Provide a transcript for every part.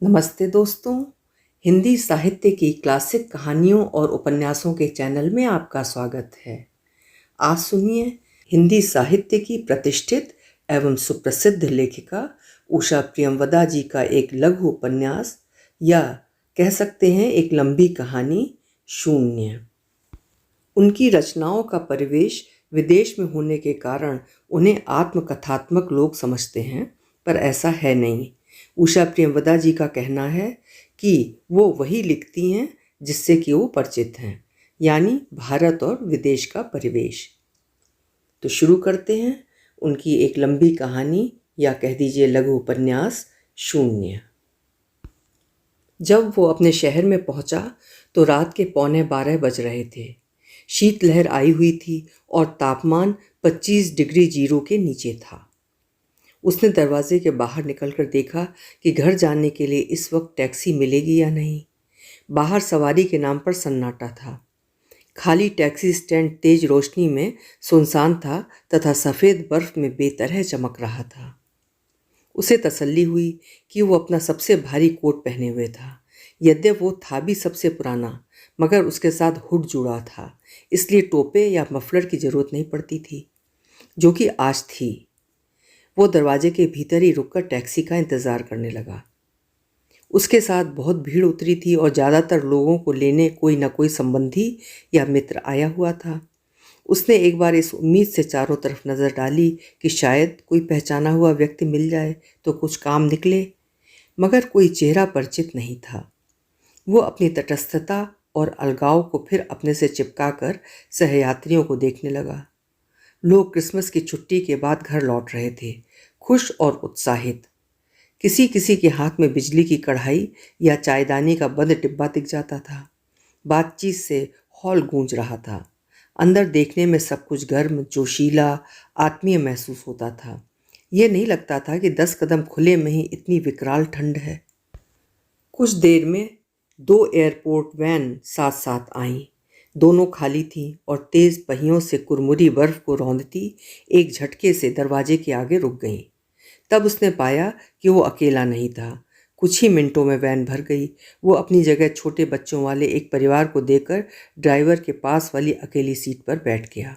नमस्ते दोस्तों। हिंदी साहित्य की क्लासिक कहानियों और उपन्यासों के चैनल में आपका स्वागत है। आज सुनिए हिंदी साहित्य की प्रतिष्ठित एवं सुप्रसिद्ध लेखिका उषा प्रियंवदा जी का एक लघु उपन्यास या कह सकते हैं एक लंबी कहानी, शून्य। उनकी रचनाओं का परिवेश विदेश में होने के कारण उन्हें आत्मकथात्मक लोग समझते हैं, पर ऐसा है नहीं। उषा प्रियंवदा जी का कहना है कि वो वही लिखती हैं जिससे कि वो परिचित हैं, यानी भारत और विदेश का परिवेश। तो शुरू करते हैं उनकी एक लंबी कहानी या कह दीजिए लघु उपन्यास, शून्य। जब वो अपने शहर में पहुंचा तो रात के 11:15 बज रहे थे। शीतलहर आई हुई थी और तापमान 25 डिग्री जीरो के नीचे था। उसने दरवाजे के बाहर निकलकर देखा कि घर जाने के लिए इस वक्त टैक्सी मिलेगी या नहीं। बाहर सवारी के नाम पर सन्नाटा था। खाली टैक्सी स्टैंड तेज रोशनी में सुनसान था तथा सफ़ेद बर्फ में बेतरह चमक रहा था। उसे तसल्ली हुई कि वो अपना सबसे भारी कोट पहने हुए था। यद्यप वो था भी सबसे पुराना, मगर उसके साथ हुड जुड़ा था, इसलिए टोपे या मफलर की जरूरत नहीं पड़ती थी, जो कि आज थी। वो दरवाजे के भीतर ही रुककर टैक्सी का इंतज़ार करने लगा। उसके साथ बहुत भीड़ उतरी थी और ज़्यादातर लोगों को लेने कोई न कोई संबंधी या मित्र आया हुआ था। उसने एक बार इस उम्मीद से चारों तरफ नज़र डाली कि शायद कोई पहचाना हुआ व्यक्ति मिल जाए तो कुछ काम निकले, मगर कोई चेहरा परिचित नहीं था। वो अपनी तटस्थता और अलगाव को फिर अपने से चिपकाकर सहयात्रियों को देखने लगा। लोग क्रिसमस की छुट्टी के बाद घर लौट रहे थे, खुश और उत्साहित। किसी किसी के हाथ में बिजली की कढ़ाई या चायदानी का बंद डिब्बा दिख जाता था। बातचीत से हॉल गूंज रहा था। अंदर देखने में सब कुछ गर्म, जोशीला, आत्मीय महसूस होता था। ये नहीं लगता था कि 10 कदम खुले में ही इतनी विकराल ठंड है। कुछ देर में 2 एयरपोर्ट वैन साथ साथ आईं। दोनों खाली थीं और तेज पहियों से कुरमुरी बर्फ को रौंदती एक झटके से दरवाजे के आगे रुक गईं। तब उसने पाया कि वो अकेला नहीं था। कुछ ही मिनटों में वैन भर गई। वो अपनी जगह छोटे बच्चों वाले एक परिवार को देकर ड्राइवर के पास वाली अकेली सीट पर बैठ गया।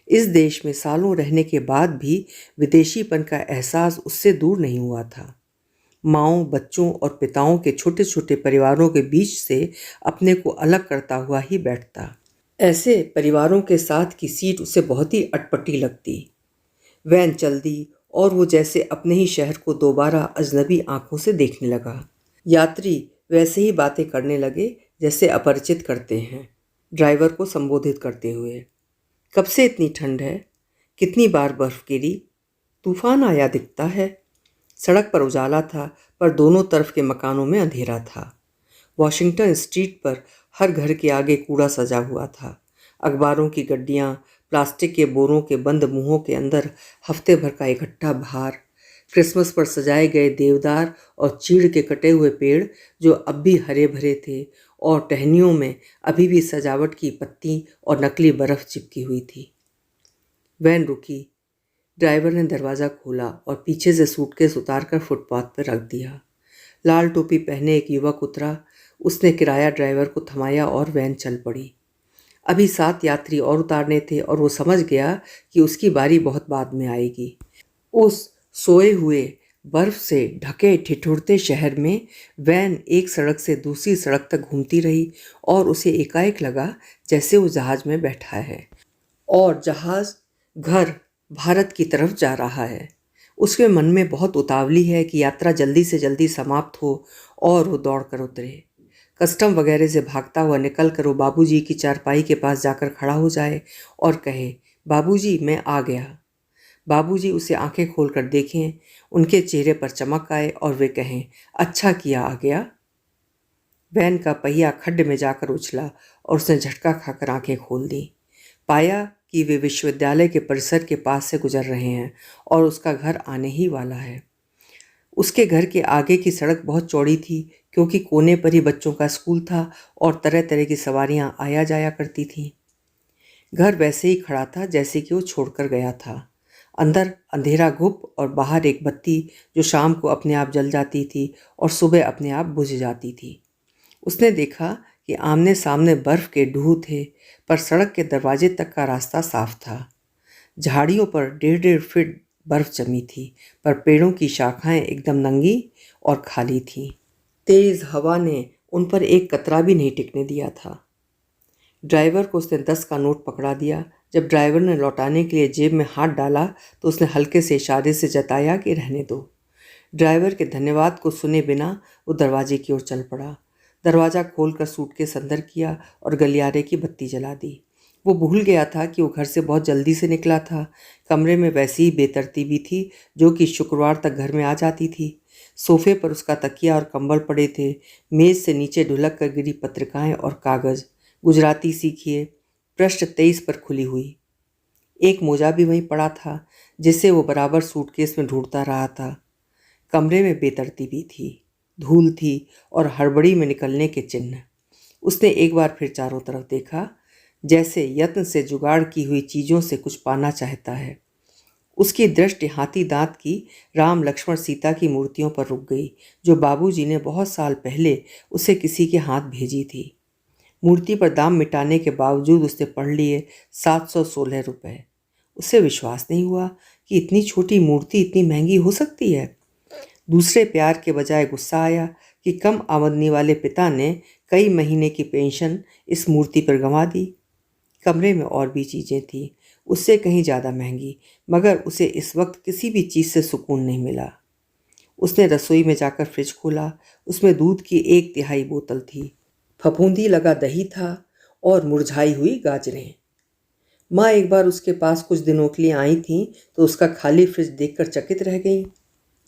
इस देश में सालों रहने के बाद भी विदेशीपन का एहसास उससे दूर नहीं हुआ था। माँओं, बच्चों और पिताओं के छोटे छोटे परिवारों के बीच से अपने को अलग करता हुआ ही बैठता। ऐसे परिवारों के साथ की सीट उसे बहुत ही अटपटी लगती। वैन चल दी और वो जैसे अपने ही शहर को दोबारा अजनबी आंखों से देखने लगा। यात्री वैसे ही बातें करने लगे जैसे अपरिचित करते हैं, ड्राइवर को संबोधित करते हुए। कब से इतनी ठंड है? कितनी बार बर्फ गिरी? तूफान आया दिखता है। सड़क पर उजाला था, पर दोनों तरफ के मकानों में अंधेरा था। वॉशिंगटन स्ट्रीट पर हर घर के आगे कूड़ा सजा हुआ था। अखबारों की गड्डियाँ, प्लास्टिक के बोरों के बंद मुंहों के अंदर हफ्ते भर का इकट्ठा भार, क्रिसमस पर सजाए गए देवदार और चीड़ के कटे हुए पेड़ जो अब भी हरे भरे थे, और टहनियों में अभी भी सजावट की पत्ती और नकली बर्फ चिपकी हुई थी। वैन रुकी। ड्राइवर ने दरवाज़ा खोला और पीछे से सूटकेस उतारकर फुटपाथ पर रख दिया। लाल टोपी पहने एक युवक उतरा। उसने किराया ड्राइवर को थमाया और वैन चल पड़ी। अभी 7 यात्री और उतारने थे और वो समझ गया कि उसकी बारी बहुत बाद में आएगी। उस सोए हुए बर्फ से ढके ठिठुरते शहर में वैन एक सड़क से दूसरी सड़क तक घूमती रही और उसे एकाएक लगा जैसे वो जहाज में बैठा है और जहाज घर भारत की तरफ जा रहा है। उसके मन में बहुत उतावली है कि यात्रा जल्दी से जल्दी समाप्त हो और वो दौड़ कर उतरे। कस्टम वगैरह से भागता हुआ निकल कर वो बाबूजी की चारपाई के पास जाकर खड़ा हो जाए और कहे, बाबूजी मैं आ गया। बाबूजी उसे आंखें खोलकर देखें, उनके चेहरे पर चमक आए और वे कहें, अच्छा किया आ गया। वैन का पहिया खड्ड में जाकर उछला और उसने झटका खाकर आंखें खोल दी। पाया कि वे विश्वविद्यालय के परिसर के पास से गुजर रहे हैं और उसका घर आने ही वाला है। उसके घर के आगे की सड़क बहुत चौड़ी थी, क्योंकि कोने पर ही बच्चों का स्कूल था और तरह तरह की सवारियां आया जाया करती थीं। घर वैसे ही खड़ा था जैसे कि वो छोड़कर गया था। अंदर अंधेरा घुप और बाहर एक बत्ती जो शाम को अपने आप जल जाती थी और सुबह अपने आप बुझ जाती थी। उसने देखा कि आमने सामने बर्फ के ढूह थे, पर सड़क के दरवाजे तक का रास्ता साफ था। झाड़ियों पर 1.5 फीट बर्फ जमी थी, पर पेड़ों की शाखाएं एकदम नंगी और खाली थीं। तेज हवा ने उन पर एक कतरा भी नहीं टिकने दिया था। ड्राइवर को उसने 10 का नोट पकड़ा दिया। जब ड्राइवर ने लौटाने के लिए जेब में हाथ डाला तो उसने हल्के से इशारे से जताया कि रहने दो। ड्राइवर के धन्यवाद को सुने बिना वो दरवाजे की ओर चल पड़ा। दरवाज़ा खोलकर सूटकेस अंदर किया और गलियारे की बत्ती जला दी। वो भूल गया था कि वो घर से बहुत जल्दी से निकला था। कमरे में वैसी ही बेतरतीबी थी जो कि शुक्रवार तक घर में आ जाती थी। सोफे पर उसका तकिया और कंबल पड़े थे। मेज़ से नीचे ढुलक कर गिरी पत्रिकाएं और कागज़, गुजराती सीखिए, पृष्ठ 23 पर खुली हुई। एक मोजा भी वहीं पड़ा था जिसे वो बराबर सूटकेस में ढूंढता रहा था। कमरे में बेतरतीबी थी, धूल थी और हड़बड़ी में निकलने के चिन्ह। उसने एक बार फिर चारों तरफ देखा, जैसे यत्न से जुगाड़ की हुई चीज़ों से कुछ पाना चाहता है। उसकी दृष्टि हाथी दांत की राम लक्ष्मण सीता की मूर्तियों पर रुक गई, जो बाबूजी ने बहुत साल पहले उसे किसी के हाथ भेजी थी। मूर्ति पर दाम मिटाने के बावजूद उसने पढ़ लिए 716 रुपये। उसे विश्वास नहीं हुआ कि इतनी छोटी मूर्ति इतनी महंगी हो सकती है। दूसरे प्यार के बजाय गुस्सा आया कि कम आमदनी वाले पिता ने कई महीने की पेंशन इस मूर्ति पर गंवा दी। कमरे में और भी चीज़ें थीं, उससे कहीं ज़्यादा महंगी, मगर उसे इस वक्त किसी भी चीज़ से सुकून नहीं मिला। उसने रसोई में जाकर फ्रिज खोला। उसमें दूध की 1/3 बोतल थी, फफूंदी लगा दही था और मुरझाई हुई गाजरें। माँ एक बार उसके पास कुछ दिनों के लिए आई थीं तो उसका खाली फ्रिज देखकर चकित रह गई।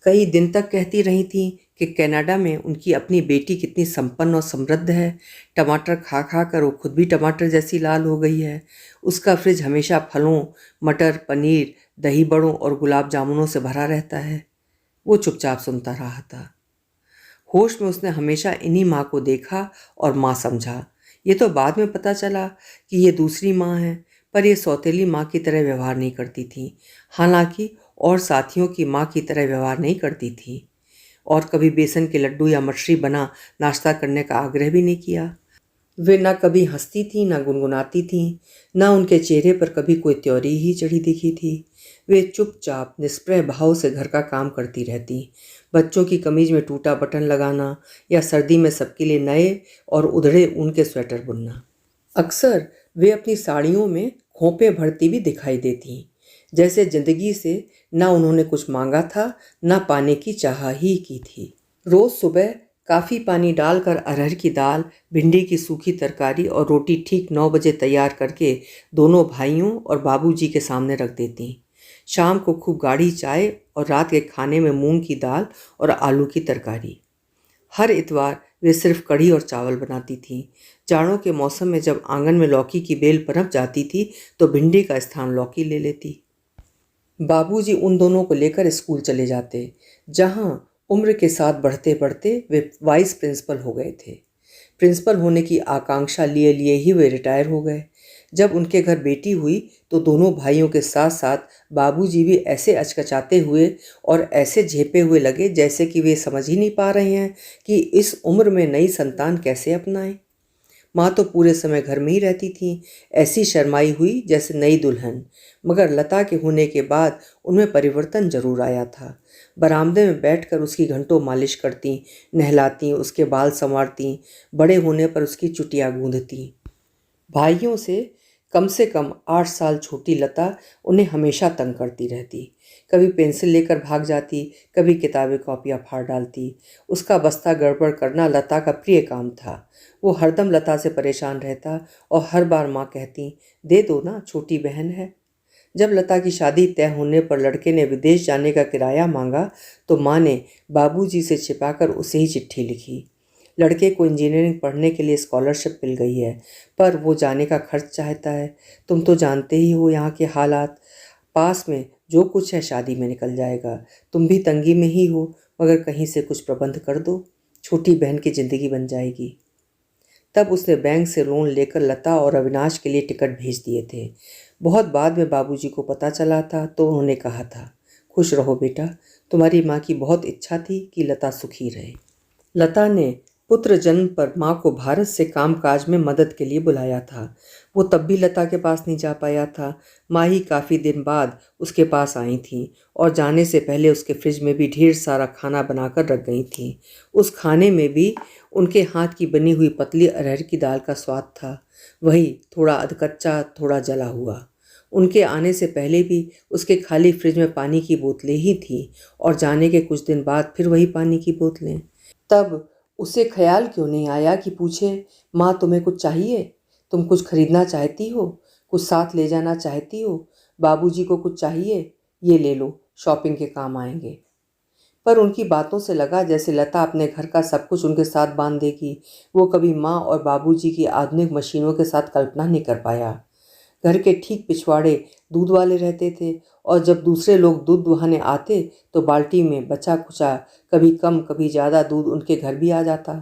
कई दिन तक कहती रही थीं कि कनाडा में उनकी अपनी बेटी कितनी संपन्न और समृद्ध है। टमाटर खा खा कर वो खुद भी टमाटर जैसी लाल हो गई है। उसका फ्रिज हमेशा फलों, मटर, पनीर, दही बड़ों और गुलाब जामुनों से भरा रहता है। वो चुपचाप सुनता रहा था। होश में उसने हमेशा इन्हीं माँ को देखा और माँ समझा। ये तो बाद में पता चला कि ये दूसरी माँ है, पर ये सौतेली माँ की तरह व्यवहार नहीं करती थी। हालांकि और साथियों की माँ की तरह व्यवहार नहीं करती थी और कभी बेसन के लड्डू या मछली बना नाश्ता करने का आग्रह भी नहीं किया। वे न कभी हंसती थीं, न गुनगुनाती थीं, न उनके चेहरे पर कभी कोई त्योरी ही चढ़ी दिखी थी। वे चुपचाप निष्प्रह भाव से घर का काम करती रहती। बच्चों की कमीज में टूटा बटन लगाना या सर्दी में सबके लिए नए और उधड़े ऊन के स्वेटर बुनना। अक्सर वे अपनी साड़ियों में खोपे भरती भी दिखाई देती, जैसे जिंदगी से न उन्होंने कुछ मांगा था, न पाने की चाह ही की थी। रोज सुबह काफ़ी पानी डालकर अरहर की दाल, भिंडी की सूखी तरकारी और रोटी ठीक 9 बजे तैयार करके दोनों भाइयों और बाबूजी के सामने रख देती। शाम को खूब गाढ़ी चाय और रात के खाने में मूंग की दाल और आलू की तरकारी। हर इतवार वे सिर्फ कढ़ी और चावल बनाती थीं। जाड़ों के मौसम में जब आंगन में लौकी की बेल पनप जाती थी तो भिंडी का स्थान लौकी ले लेती। बाबूजी उन दोनों को लेकर स्कूल चले जाते, जहां उम्र के साथ बढ़ते बढ़ते वे वाइस प्रिंसिपल हो गए थे। प्रिंसिपल होने की आकांक्षा लिए लिए ही वे रिटायर हो गए। जब उनके घर बेटी हुई तो दोनों भाइयों के साथ साथ बाबूजी भी ऐसे अचकचाते हुए और ऐसे झेपे हुए लगे जैसे कि वे समझ ही नहीं पा रहे हैं कि इस उम्र में नई संतान कैसे अपनाएं। माँ तो पूरे समय घर में ही रहती थी, ऐसी शर्माई हुई जैसे नई दुल्हन। मगर लता के होने के बाद उनमें परिवर्तन जरूर आया था। बरामदे में बैठकर उसकी घंटों मालिश करती, नहलाती, उसके बाल संवारती, बड़े होने पर उसकी चुटिया गूंथती। भाइयों से कम 8 साल छोटी लता उन्हें हमेशा तंग करती रहती। कभी पेंसिल लेकर भाग जाती, कभी किताबें कॉपियाँ फाड़ डालती। उसका बस्ता गड़बड़ करना लता का प्रिय काम था। वो हरदम लता से परेशान रहता और हर बार माँ कहती, दे दो ना, छोटी बहन है। जब लता की शादी तय होने पर लड़के ने विदेश जाने का किराया मांगा तो माँ ने बाबूजी से छिपाकर उसे ही चिट्ठी लिखी। लड़के को इंजीनियरिंग पढ़ने के लिए स्कॉलरशिप मिल गई है, पर वो जाने का खर्च चाहता है। तुम तो जानते ही हो यहाँ के हालात। पास में जो कुछ है शादी में निकल जाएगा। तुम भी तंगी में ही हो, मगर कहीं से कुछ प्रबंध कर दो, छोटी बहन की ज़िंदगी बन जाएगी। तब उसने बैंक से लोन लेकर लता और अविनाश के लिए टिकट भेज दिए थे। बहुत बाद में बाबूजी को पता चला था तो उन्होंने कहा था, खुश रहो बेटा, तुम्हारी माँ की बहुत इच्छा थी कि लता सुखी रहे। लता ने पुत्र जन्म पर माँ को भारत से कामकाज में मदद के लिए बुलाया था। वो तब भी लता के पास नहीं जा पाया था। माँ ही काफ़ी दिन बाद उसके पास आई थीं और जाने से पहले उसके फ्रिज में भी ढेर सारा खाना बनाकर रख गई थीं। उस खाने में भी उनके हाथ की बनी हुई पतली अरहर की दाल का स्वाद था, वही थोड़ा अधकच्चा, थोड़ा जला हुआ। उनके आने से पहले भी उसके खाली फ्रिज में पानी की बोतलें ही थीं और जाने के कुछ दिन बाद फिर वही पानी की बोतलें। तब उसे ख्याल क्यों नहीं आया कि पूछे, माँ तुम्हें कुछ चाहिए? तुम कुछ खरीदना चाहती हो? कुछ साथ ले जाना चाहती हो? बाबूजी को कुछ चाहिए? ये ले लो, शॉपिंग के काम आएंगे। पर उनकी बातों से लगा जैसे लता अपने घर का सब कुछ उनके साथ बांध देगी। वो कभी माँ और बाबूजी की आधुनिक मशीनों के साथ कल्पना नहीं कर पाया। घर के ठीक पिछवाड़े दूध वाले रहते थे और जब दूसरे लोग दूध दुहाने आते तो बाल्टी में बचा खुचा कभी कम कभी ज़्यादा दूध उनके घर भी आ जाता।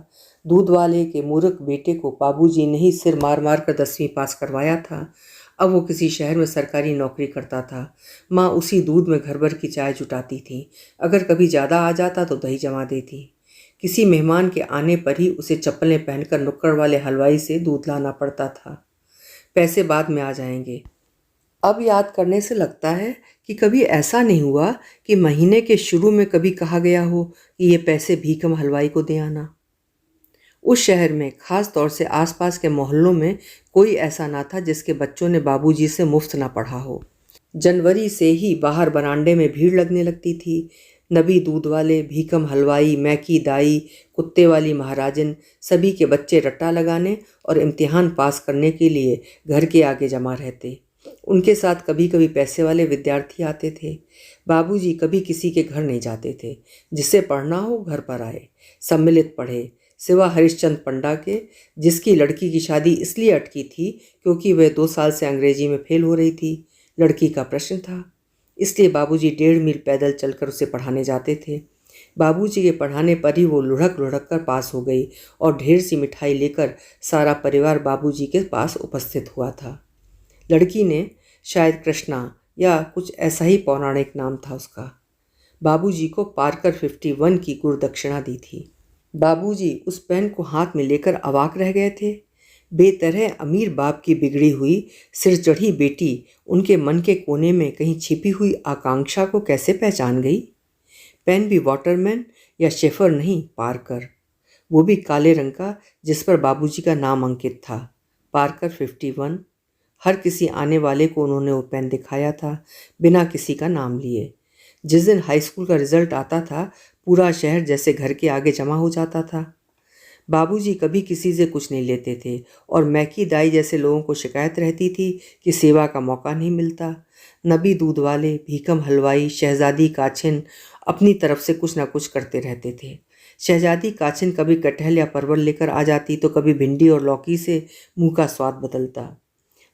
दूध वाले के मूर्ख बेटे को बाबूजी ने ही सिर मार मार कर 10वीं पास करवाया था। अब वो किसी शहर में सरकारी नौकरी करता था। माँ उसी दूध में घर भर की चाय जुटाती थी। अगर कभी ज़्यादा आ जाता तो दही जमा देती। किसी मेहमान के आने पर ही उसे चप्पलें पहनकर नुक्कड़ वाले हलवाई से दूध लाना पड़ता था। पैसे बाद में आ जाएंगे। अब याद करने से लगता है कि कभी ऐसा नहीं हुआ कि महीने के शुरू में कभी कहा गया हो कि ये पैसे भीकम हलवाई को दे आना। उस शहर में खास तौर से आसपास के मोहल्लों में कोई ऐसा ना था जिसके बच्चों ने बाबूजी से मुफ्त ना पढ़ा हो। जनवरी से ही बाहर बरांडे में भीड़ लगने लगती थी। नबी दूध वाले, भीकम हलवाई, मैकी दाई, कुत्ते वाली महाराजन, सभी के बच्चे रट्टा लगाने और इम्तिहान पास करने के लिए घर के आगे जमा रहते। उनके साथ कभी कभी पैसे वाले विद्यार्थी आते थे। बाबूजी कभी किसी के घर नहीं जाते थे। जिसे पढ़ना हो घर पर आए, सम्मिलित पढ़े, सिवा हरिश्चंद्र पंडा के, जिसकी लड़की की शादी इसलिए अटकी थी क्योंकि वह 2 साल से अंग्रेजी में फेल हो रही थी। लड़की का प्रश्न था, इसलिए बाबूजी 1.5 मील पैदल चलकर उसे पढ़ाने जाते थे। बाबूजी के पढ़ाने पर ही वो लुढ़क लुढ़क कर पास हो गई और ढेर सी मिठाई लेकर सारा परिवार बाबूजी के पास उपस्थित हुआ था। लड़की ने शायद कृष्णा या कुछ ऐसा ही पौराणिक नाम था उसका। बाबूजी को पार्कर 51 की गुरुदक्षिणा दी थी। बाबूजी उस पेन को हाथ में लेकर अवाक रह गए थे। बेतरह अमीर बाप की बिगड़ी हुई सिर चढ़ी बेटी उनके मन के कोने में कहीं छिपी हुई आकांक्षा को कैसे पहचान गई। पेन भी वाटरमैन या शेफर नहीं, पार्कर, वो भी काले रंग का जिस पर बाबूजी का नाम अंकित था, पार्कर 51। हर किसी आने वाले को उन्होंने वो पेन दिखाया था, बिना किसी का नाम लिए। जिस दिन हाई स्कूल का रिजल्ट आता था पूरा शहर जैसे घर के आगे जमा हो जाता था। बाबूजी कभी किसी से कुछ नहीं लेते थे और मैकी दाई जैसे लोगों को शिकायत रहती थी कि सेवा का मौका नहीं मिलता। नबी दूध वाले, भीकम हलवाई, शहजादी काछिन अपनी तरफ से कुछ ना कुछ करते रहते थे। शहजादी काछिन कभी कटहल या परवल लेकर आ जाती तो कभी भिंडी और लौकी से मुंह का स्वाद बदलता।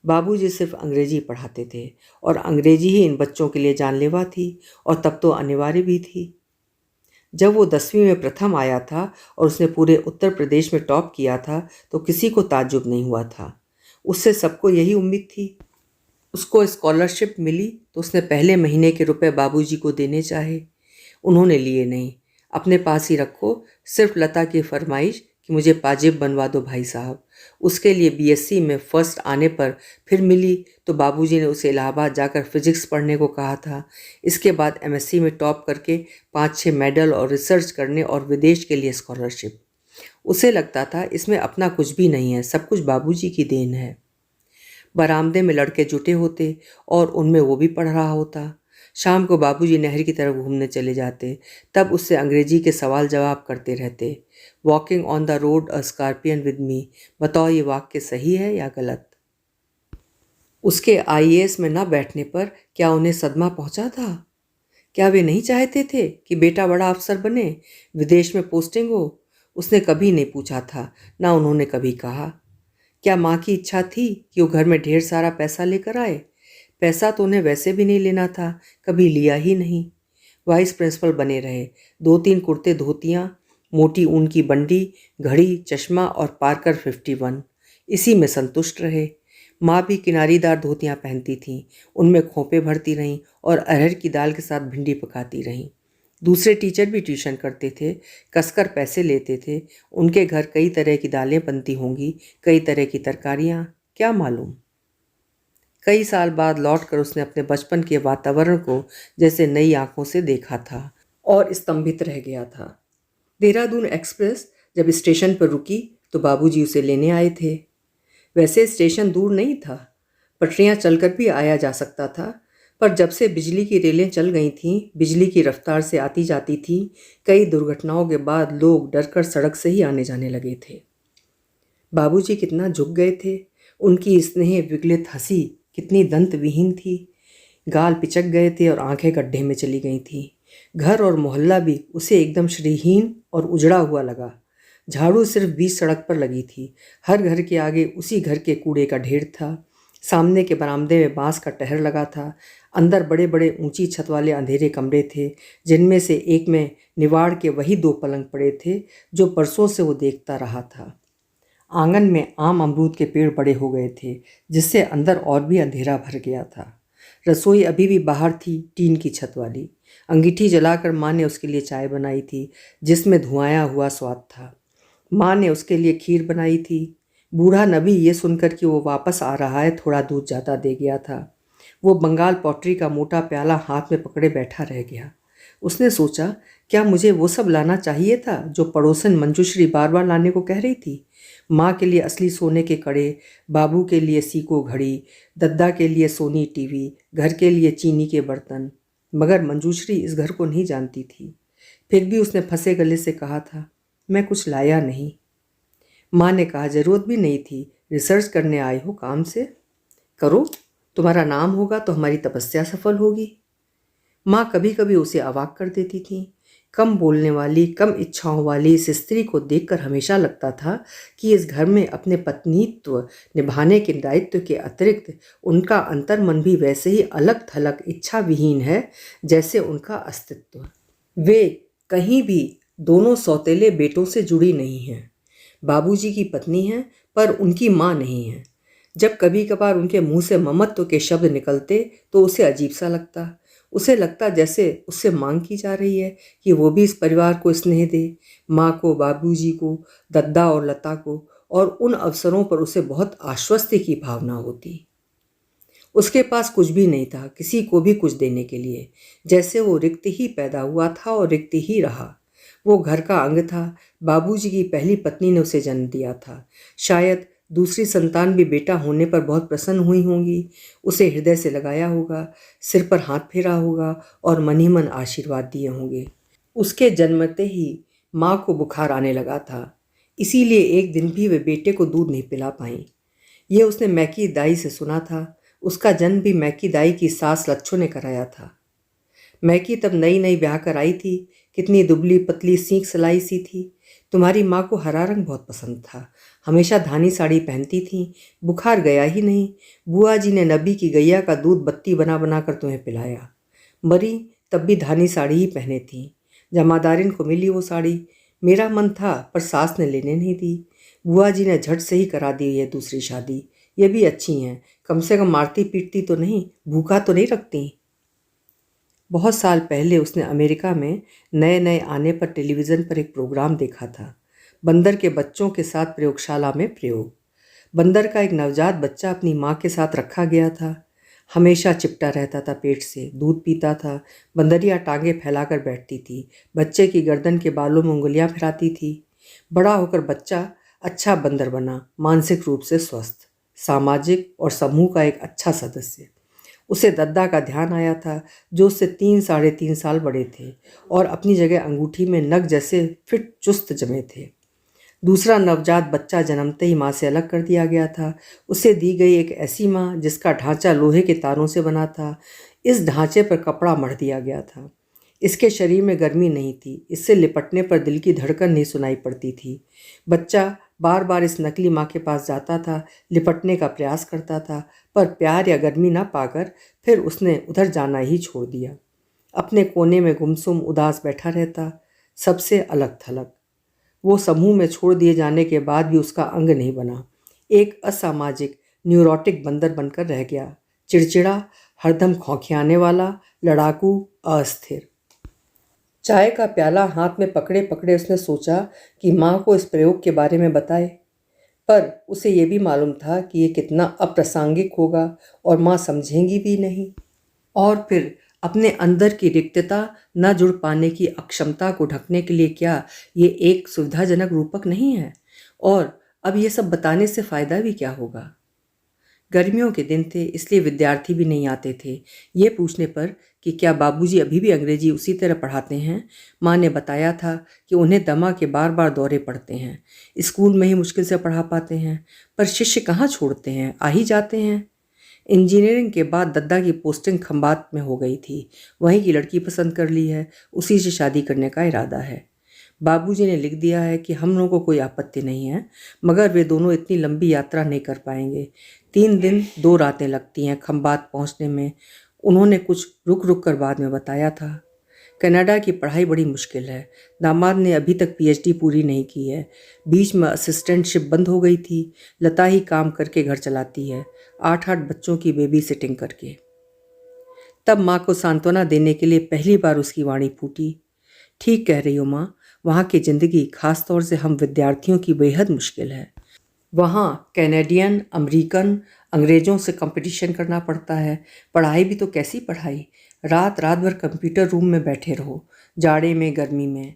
बाबूजी सिर्फ अंग्रेजी पढ़ाते थे और अंग्रेजी ही इन बच्चों के लिए जानलेवा थी और तब तो अनिवार्य भी थी। जब वो 10वीं में प्रथम आया था और उसने पूरे उत्तर प्रदेश में टॉप किया था तो किसी को ताज्जुब नहीं हुआ था। उससे सबको यही उम्मीद थी। उसको स्कॉलरशिप मिली तो उसने पहले महीने के रुपए बाबूजी को देने चाहे। उन्होंने लिए नहीं, अपने पास ही रखो, सिर्फ लता की फरमाइश कि मुझे पाजिब बनवा दो भाई साहब। उसके लिए बीएससी में फर्स्ट आने पर फिर मिली तो बाबूजी ने उसे इलाहाबाद जाकर फिजिक्स पढ़ने को कहा था। इसके बाद एमएससी में टॉप करके 5-6 मेडल और रिसर्च करने और विदेश के लिए स्कॉलरशिप। उसे लगता था इसमें अपना कुछ भी नहीं है, सब कुछ बाबूजी की देन है। बरामदे में लड़के जुटे होते और उनमें वो भी पढ़ रहा होता। शाम को बाबूजी नहर की तरफ घूमने चले जाते, तब उससे अंग्रेजी के सवाल जवाब करते रहते। Walking on the road a scorpion with me, बताओ ये वाक्य सही है या गलत। उसके आईएएस में न बैठने पर क्या उन्हें सदमा पहुंचा था? क्या वे नहीं चाहते थे कि बेटा बड़ा अफसर बने, विदेश में पोस्टिंग हो? उसने कभी नहीं पूछा था, ना उन्होंने कभी कहा। क्या माँ की इच्छा थी कि वो घर में ढेर सारा पैसा लेकर आए? पैसा तो उन्हें वैसे भी नहीं लेना था, कभी लिया ही नहीं। वाइस प्रिंसिपल बने रहे, 2-3 कुर्ते धोतियाँ, मोटी ऊन की बंडी, घड़ी, चश्मा और पार्कर 51, इसी में संतुष्ट रहे। माँ भी किनारीदार धोतियाँ पहनती थीं, उनमें खोपे भरती रहीं और अरहर की दाल के साथ भिंडी पकाती रहीं। दूसरे टीचर भी ट्यूशन करते थे, कसकर पैसे लेते थे। उनके घर कई तरह की दालें बनती होंगी, कई तरह की तरकारियाँ, क्या मालूम। कई साल बाद लौटकर उसने अपने बचपन के वातावरण को जैसे नई आंखों से देखा था और स्तंभित रह गया था। देहरादून एक्सप्रेस जब स्टेशन पर रुकी तो बाबूजी उसे लेने आए थे। वैसे स्टेशन दूर नहीं था, पटरियां चलकर भी आया जा सकता था, पर जब से बिजली की रेलें चल गई थीं, बिजली की रफ्तार से आती जाती थी, कई दुर्घटनाओं के बाद लोग डरकर सड़क से ही आने जाने लगे थे। बाबूजी कितना झुक गए थे, उनकी स्नेह विगलित हंसी कितनी दंत विहीन थी। गाल पिचक गए थे और आंखें गड्ढे में चली गई थीं। घर और मोहल्ला भी उसे एकदम श्रीहीन और उजड़ा हुआ लगा। झाड़ू सिर्फ बीच सड़क पर लगी थी। हर घर के आगे उसी घर के कूड़े का ढेर था। सामने के बरामदे में बांस का टहर लगा था। अंदर बड़े बड़े ऊंची छत वाले अंधेरे कमरे थे, जिनमें से एक में निवाड़ के वही 2 पलंग पड़े थे जो परसों से वो देखता रहा था। आंगन में आम अमरूद के पेड़ बड़े हो गए थे, जिससे अंदर और भी अंधेरा भर गया था। रसोई अभी भी बाहर थी, टीन की छत वाली। अंगीठी जलाकर माँ ने उसके लिए चाय बनाई थी, जिसमें धुआंया हुआ स्वाद था। माँ ने उसके लिए खीर बनाई थी। बूढ़ा नबी ये सुनकर कि वो वापस आ रहा है, थोड़ा दूध ज़्यादा दे गया था। वो बंगाल पॉटरी का मोटा प्याला हाथ में पकड़े बैठा रह गया। उसने सोचा, क्या मुझे वो सब लाना चाहिए था जो पड़ोसन मंजूश्री बार बार लाने को कह रही थी। माँ के लिए असली सोने के कड़े, बाबू के लिए सीको घड़ी, दद्दा के लिए सोनी टीवी, घर के लिए चीनी के बर्तन। मगर मंजूश्री इस घर को नहीं जानती थी। फिर भी उसने फंसे गले से कहा था, मैं कुछ लाया नहीं। माँ ने कहा, जरूरत भी नहीं थी, रिसर्च करने आए हो काम से, करो, तुम्हारा नाम होगा तो हमारी तपस्या सफल होगी। माँ कभी कभी उसे अवाक कर देती थी। कम बोलने वाली, कम इच्छाओं वाली इस स्त्री को देखकर हमेशा लगता था कि इस घर में अपने पत्नीत्व निभाने के दायित्व के अतिरिक्त उनका अंतर्मन भी वैसे ही अलग थलग इच्छा विहीन है जैसे उनका अस्तित्व। वे कहीं भी दोनों सौतेले बेटों से जुड़ी नहीं हैं। बाबूजी की पत्नी हैं, पर उनकी माँ नहीं है। जब कभी कभार उनके मुंह से ममत्व के शब्द निकलते तो उसे अजीब सा लगता। उसे लगता जैसे उससे मांग की जा रही है कि वो भी इस परिवार को स्नेह दे, माँ को, बाबूजी को, दद्दा और लता को, और उन अवसरों पर उसे बहुत आश्वस्ति की भावना होती। उसके पास कुछ भी नहीं था किसी को भी कुछ देने के लिए, जैसे वो रिक्त ही पैदा हुआ था और रिक्त ही रहा। वो घर का अंग था। बाबूजी की पहली पत्नी ने उसे जन्म दिया था। शायद दूसरी संतान भी बेटा होने पर बहुत प्रसन्न हुई होंगी, उसे हृदय से लगाया होगा, सिर पर हाथ फेरा होगा और मन ही मन आशीर्वाद दिए होंगे। उसके जन्मते ही माँ को बुखार आने लगा था, इसीलिए एक दिन भी वे बेटे को दूध नहीं पिला पाई। ये उसने मैकी दाई से सुना था। उसका जन्म भी मैकी दाई की सास लच्छो ने कराया था। मैकी तब नई नई ब्याह कर आई थी, कितनी दुबली पतली सींक सलाई सी थी। तुम्हारी माँ को हरा रंग बहुत पसंद था, हमेशा धानी साड़ी पहनती थी। बुखार गया ही नहीं। बुआ जी ने नबी की गैया का दूध बत्ती बना बना कर तुम्हें पिलाया। मरी तब भी धानी साड़ी ही पहने थी। जमादारिन को मिली वो साड़ी। मेरा मन था पर सास ने लेने नहीं दी। बुआ जी ने झट से ही करा दी ये दूसरी शादी। ये भी अच्छी हैं, कम से कम मारती पीटती तो नहीं, भूखा तो नहीं रखती। बहुत साल पहले उसने अमेरिका में नए नए आने पर टेलीविज़न पर एक प्रोग्राम देखा था, बंदर के बच्चों के साथ प्रयोगशाला में प्रयोग। बंदर का एक नवजात बच्चा अपनी माँ के साथ रखा गया था। हमेशा चिपटा रहता था पेट से, दूध पीता था। बंदरिया टांगे फैलाकर बैठती थी, बच्चे की गर्दन के बालों में उंगलियां फिराती थी। बड़ा होकर बच्चा अच्छा बंदर बना, मानसिक रूप से स्वस्थ, सामाजिक और समूह का एक अच्छा सदस्य। उसे दद्दा का ध्यान आया था, जो उससे 3 साढ़े 3 साल बड़े थे और अपनी जगह अंगूठी में नग जैसे फिट चुस्त जमे थे। दूसरा नवजात बच्चा जन्मते ही माँ से अलग कर दिया गया था। उसे दी गई एक ऐसी माँ जिसका ढांचा लोहे के तारों से बना था। इस ढांचे पर कपड़ा मढ़ दिया गया था। इसके शरीर में गर्मी नहीं थी, इससे लिपटने पर दिल की धड़कन नहीं सुनाई पड़ती थी। बच्चा बार बार इस नकली माँ के पास जाता था, लिपटने का प्रयास करता था, पर प्यार या गर्मी ना पाकर फिर उसने उधर जाना ही छोड़ दिया। अपने कोने में गुमसुम उदास बैठा रहता, सबसे अलग थलग। वो समूह में छोड़ दिए जाने के बाद भी उसका अंग नहीं बना। एक असामाजिक न्यूरोटिक बंदर बनकर रह गया, चिड़चिड़ा, हरदम खौंखियाने वाला, लड़ाकू, अस्थिर। चाय का प्याला हाथ में पकड़े पकड़े उसने सोचा कि माँ को इस प्रयोग के बारे में बताए, पर उसे ये भी मालूम था कि ये कितना अप्रासंगिक होगा और माँ समझेंगी भी नहीं। और फिर अपने अंदर की रिक्तता, न जुड़ पाने की अक्षमता को ढकने के लिए क्या ये एक सुविधाजनक रूपक नहीं है? और अब ये सब बताने से फ़ायदा भी क्या होगा? गर्मियों के दिन थे, इसलिए विद्यार्थी भी नहीं आते थे। ये पूछने पर कि क्या बाबूजी अभी भी अंग्रेजी उसी तरह पढ़ाते हैं, माँ ने बताया था कि उन्हें दमा के बार बार दौरे पड़ते हैं, स्कूल में ही मुश्किल से पढ़ा पाते हैं, पर शिष्य कहाँ छोड़ते हैं, आ ही जाते हैं। इंजीनियरिंग के बाद दद्दा की पोस्टिंग खंबात में हो गई थी, वहीं की लड़की पसंद कर ली है, उसी से शादी करने का इरादा है। बाबूजी ने लिख दिया है कि हम लोगों को कोई आपत्ति नहीं है, मगर वे दोनों इतनी लंबी यात्रा नहीं कर पाएंगे। 3 दिन 2 रातें लगती हैं खंबात पहुंचने में, उन्होंने कुछ रुक रुक कर बाद में बताया था। कनाडा की पढ़ाई बड़ी मुश्किल है, दामाद ने अभी तक पीएचडी पूरी नहीं की है, बीच में असिस्टेंटशिप बंद हो गई थी, लता ही काम करके घर चलाती है, 8-8 बच्चों की बेबी सिटिंग करके। तब माँ को सांत्वना देने के लिए पहली बार उसकी वाणी फूटी, ठीक कह रही हो माँ, वहाँ की ज़िंदगी, खास तौर से हम विद्यार्थियों की, बेहद मुश्किल है। वहाँ कैनेडियन, अमेरिकन, अंग्रेज़ों से कंपटीशन करना पड़ता है। पढ़ाई भी तो कैसी पढ़ाई, रात रात भर कंप्यूटर रूम में बैठे रहो, जाड़े में गर्मी में।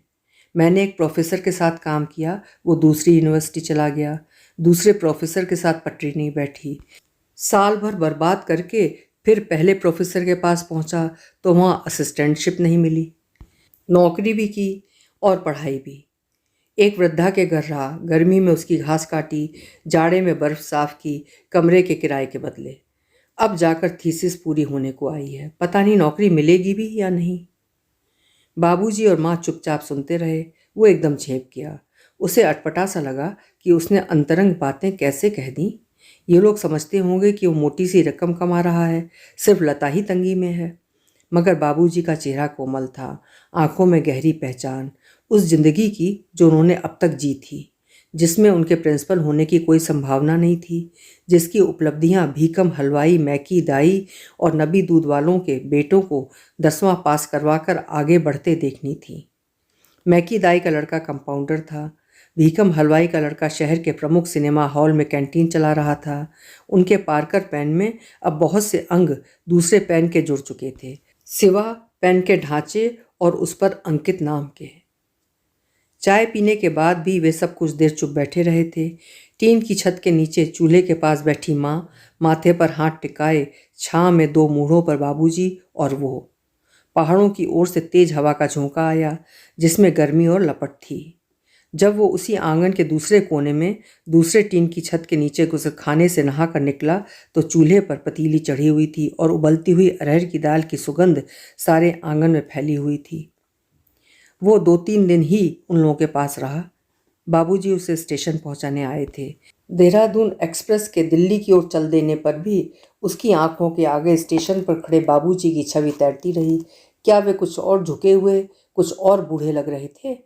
मैंने एक प्रोफेसर के साथ काम किया, वो दूसरी यूनिवर्सिटी चला गया, दूसरे प्रोफेसर के साथ पटरी नहीं बैठी, साल भर बर्बाद करके फिर पहले प्रोफेसर के पास पहुंचा तो वहाँ असिस्टेंटशिप नहीं मिली। नौकरी भी की और पढ़ाई भी। एक वृद्धा के घर रहा, गर्मी में उसकी घास काटी, जाड़े में बर्फ साफ की, कमरे के किराए के बदले। अब जाकर थीसिस पूरी होने को आई है, पता नहीं नौकरी मिलेगी भी या नहीं। बाबूजी और माँ चुपचाप सुनते रहे। वो एकदम झेप गया, उसे अटपटा सा लगा कि उसने अंतरंग बातें कैसे कह दी। ये लोग समझते होंगे कि वो मोटी सी रकम कमा रहा है, सिर्फ लता ही तंगी में है। मगर बाबूजी का चेहरा कोमल था, आंखों में गहरी पहचान उस जिंदगी की जो उन्होंने अब तक जी थी, जिसमें उनके प्रिंसिपल होने की कोई संभावना नहीं थी, जिसकी उपलब्धियां भीकम हलवाई, मैकी दाई और नबी दूध वालों के बेटों को 10वां पास करवाकर आगे बढ़ते देखनी थी। मैकी दाई का लड़का कंपाउंडर था, भीकम हलवाई का लड़का शहर के प्रमुख सिनेमा हॉल में कैंटीन चला रहा था। उनके पार्कर पेन में अब बहुत से अंग दूसरे पेन के जुड़ चुके थे, सिवा पेन के ढांचे और उस पर अंकित नाम के। चाय पीने के बाद भी वे सब कुछ देर चुप बैठे रहे थे। टीन की छत के नीचे चूल्हे के पास बैठी माँ, माथे पर हाथ टिकाए, छां में 2 मूढ़ों पर बाबूजी और वो। पहाड़ों की ओर से तेज हवा का झोंका आया, जिसमें गर्मी और लपट थी। जब वो उसी आंगन के दूसरे कोने में दूसरे टीन की छत के नीचे गुसलखाने से नहा कर निकला तो चूल्हे पर पतीली चढ़ी हुई थी और उबलती हुई अरहर की दाल की सुगंध सारे आंगन में फैली हुई थी। वो 2-3 दिन ही उन लोगों के पास रहा। बाबूजी उसे स्टेशन पहुंचाने आए थे। देहरादून एक्सप्रेस के दिल्ली की ओर चल देने पर भी उसकी आंखों के आगे स्टेशन पर खड़े बाबूजी की छवि तैरती रही। क्या वे कुछ और झुके हुए, कुछ और बूढ़े लग रहे थे?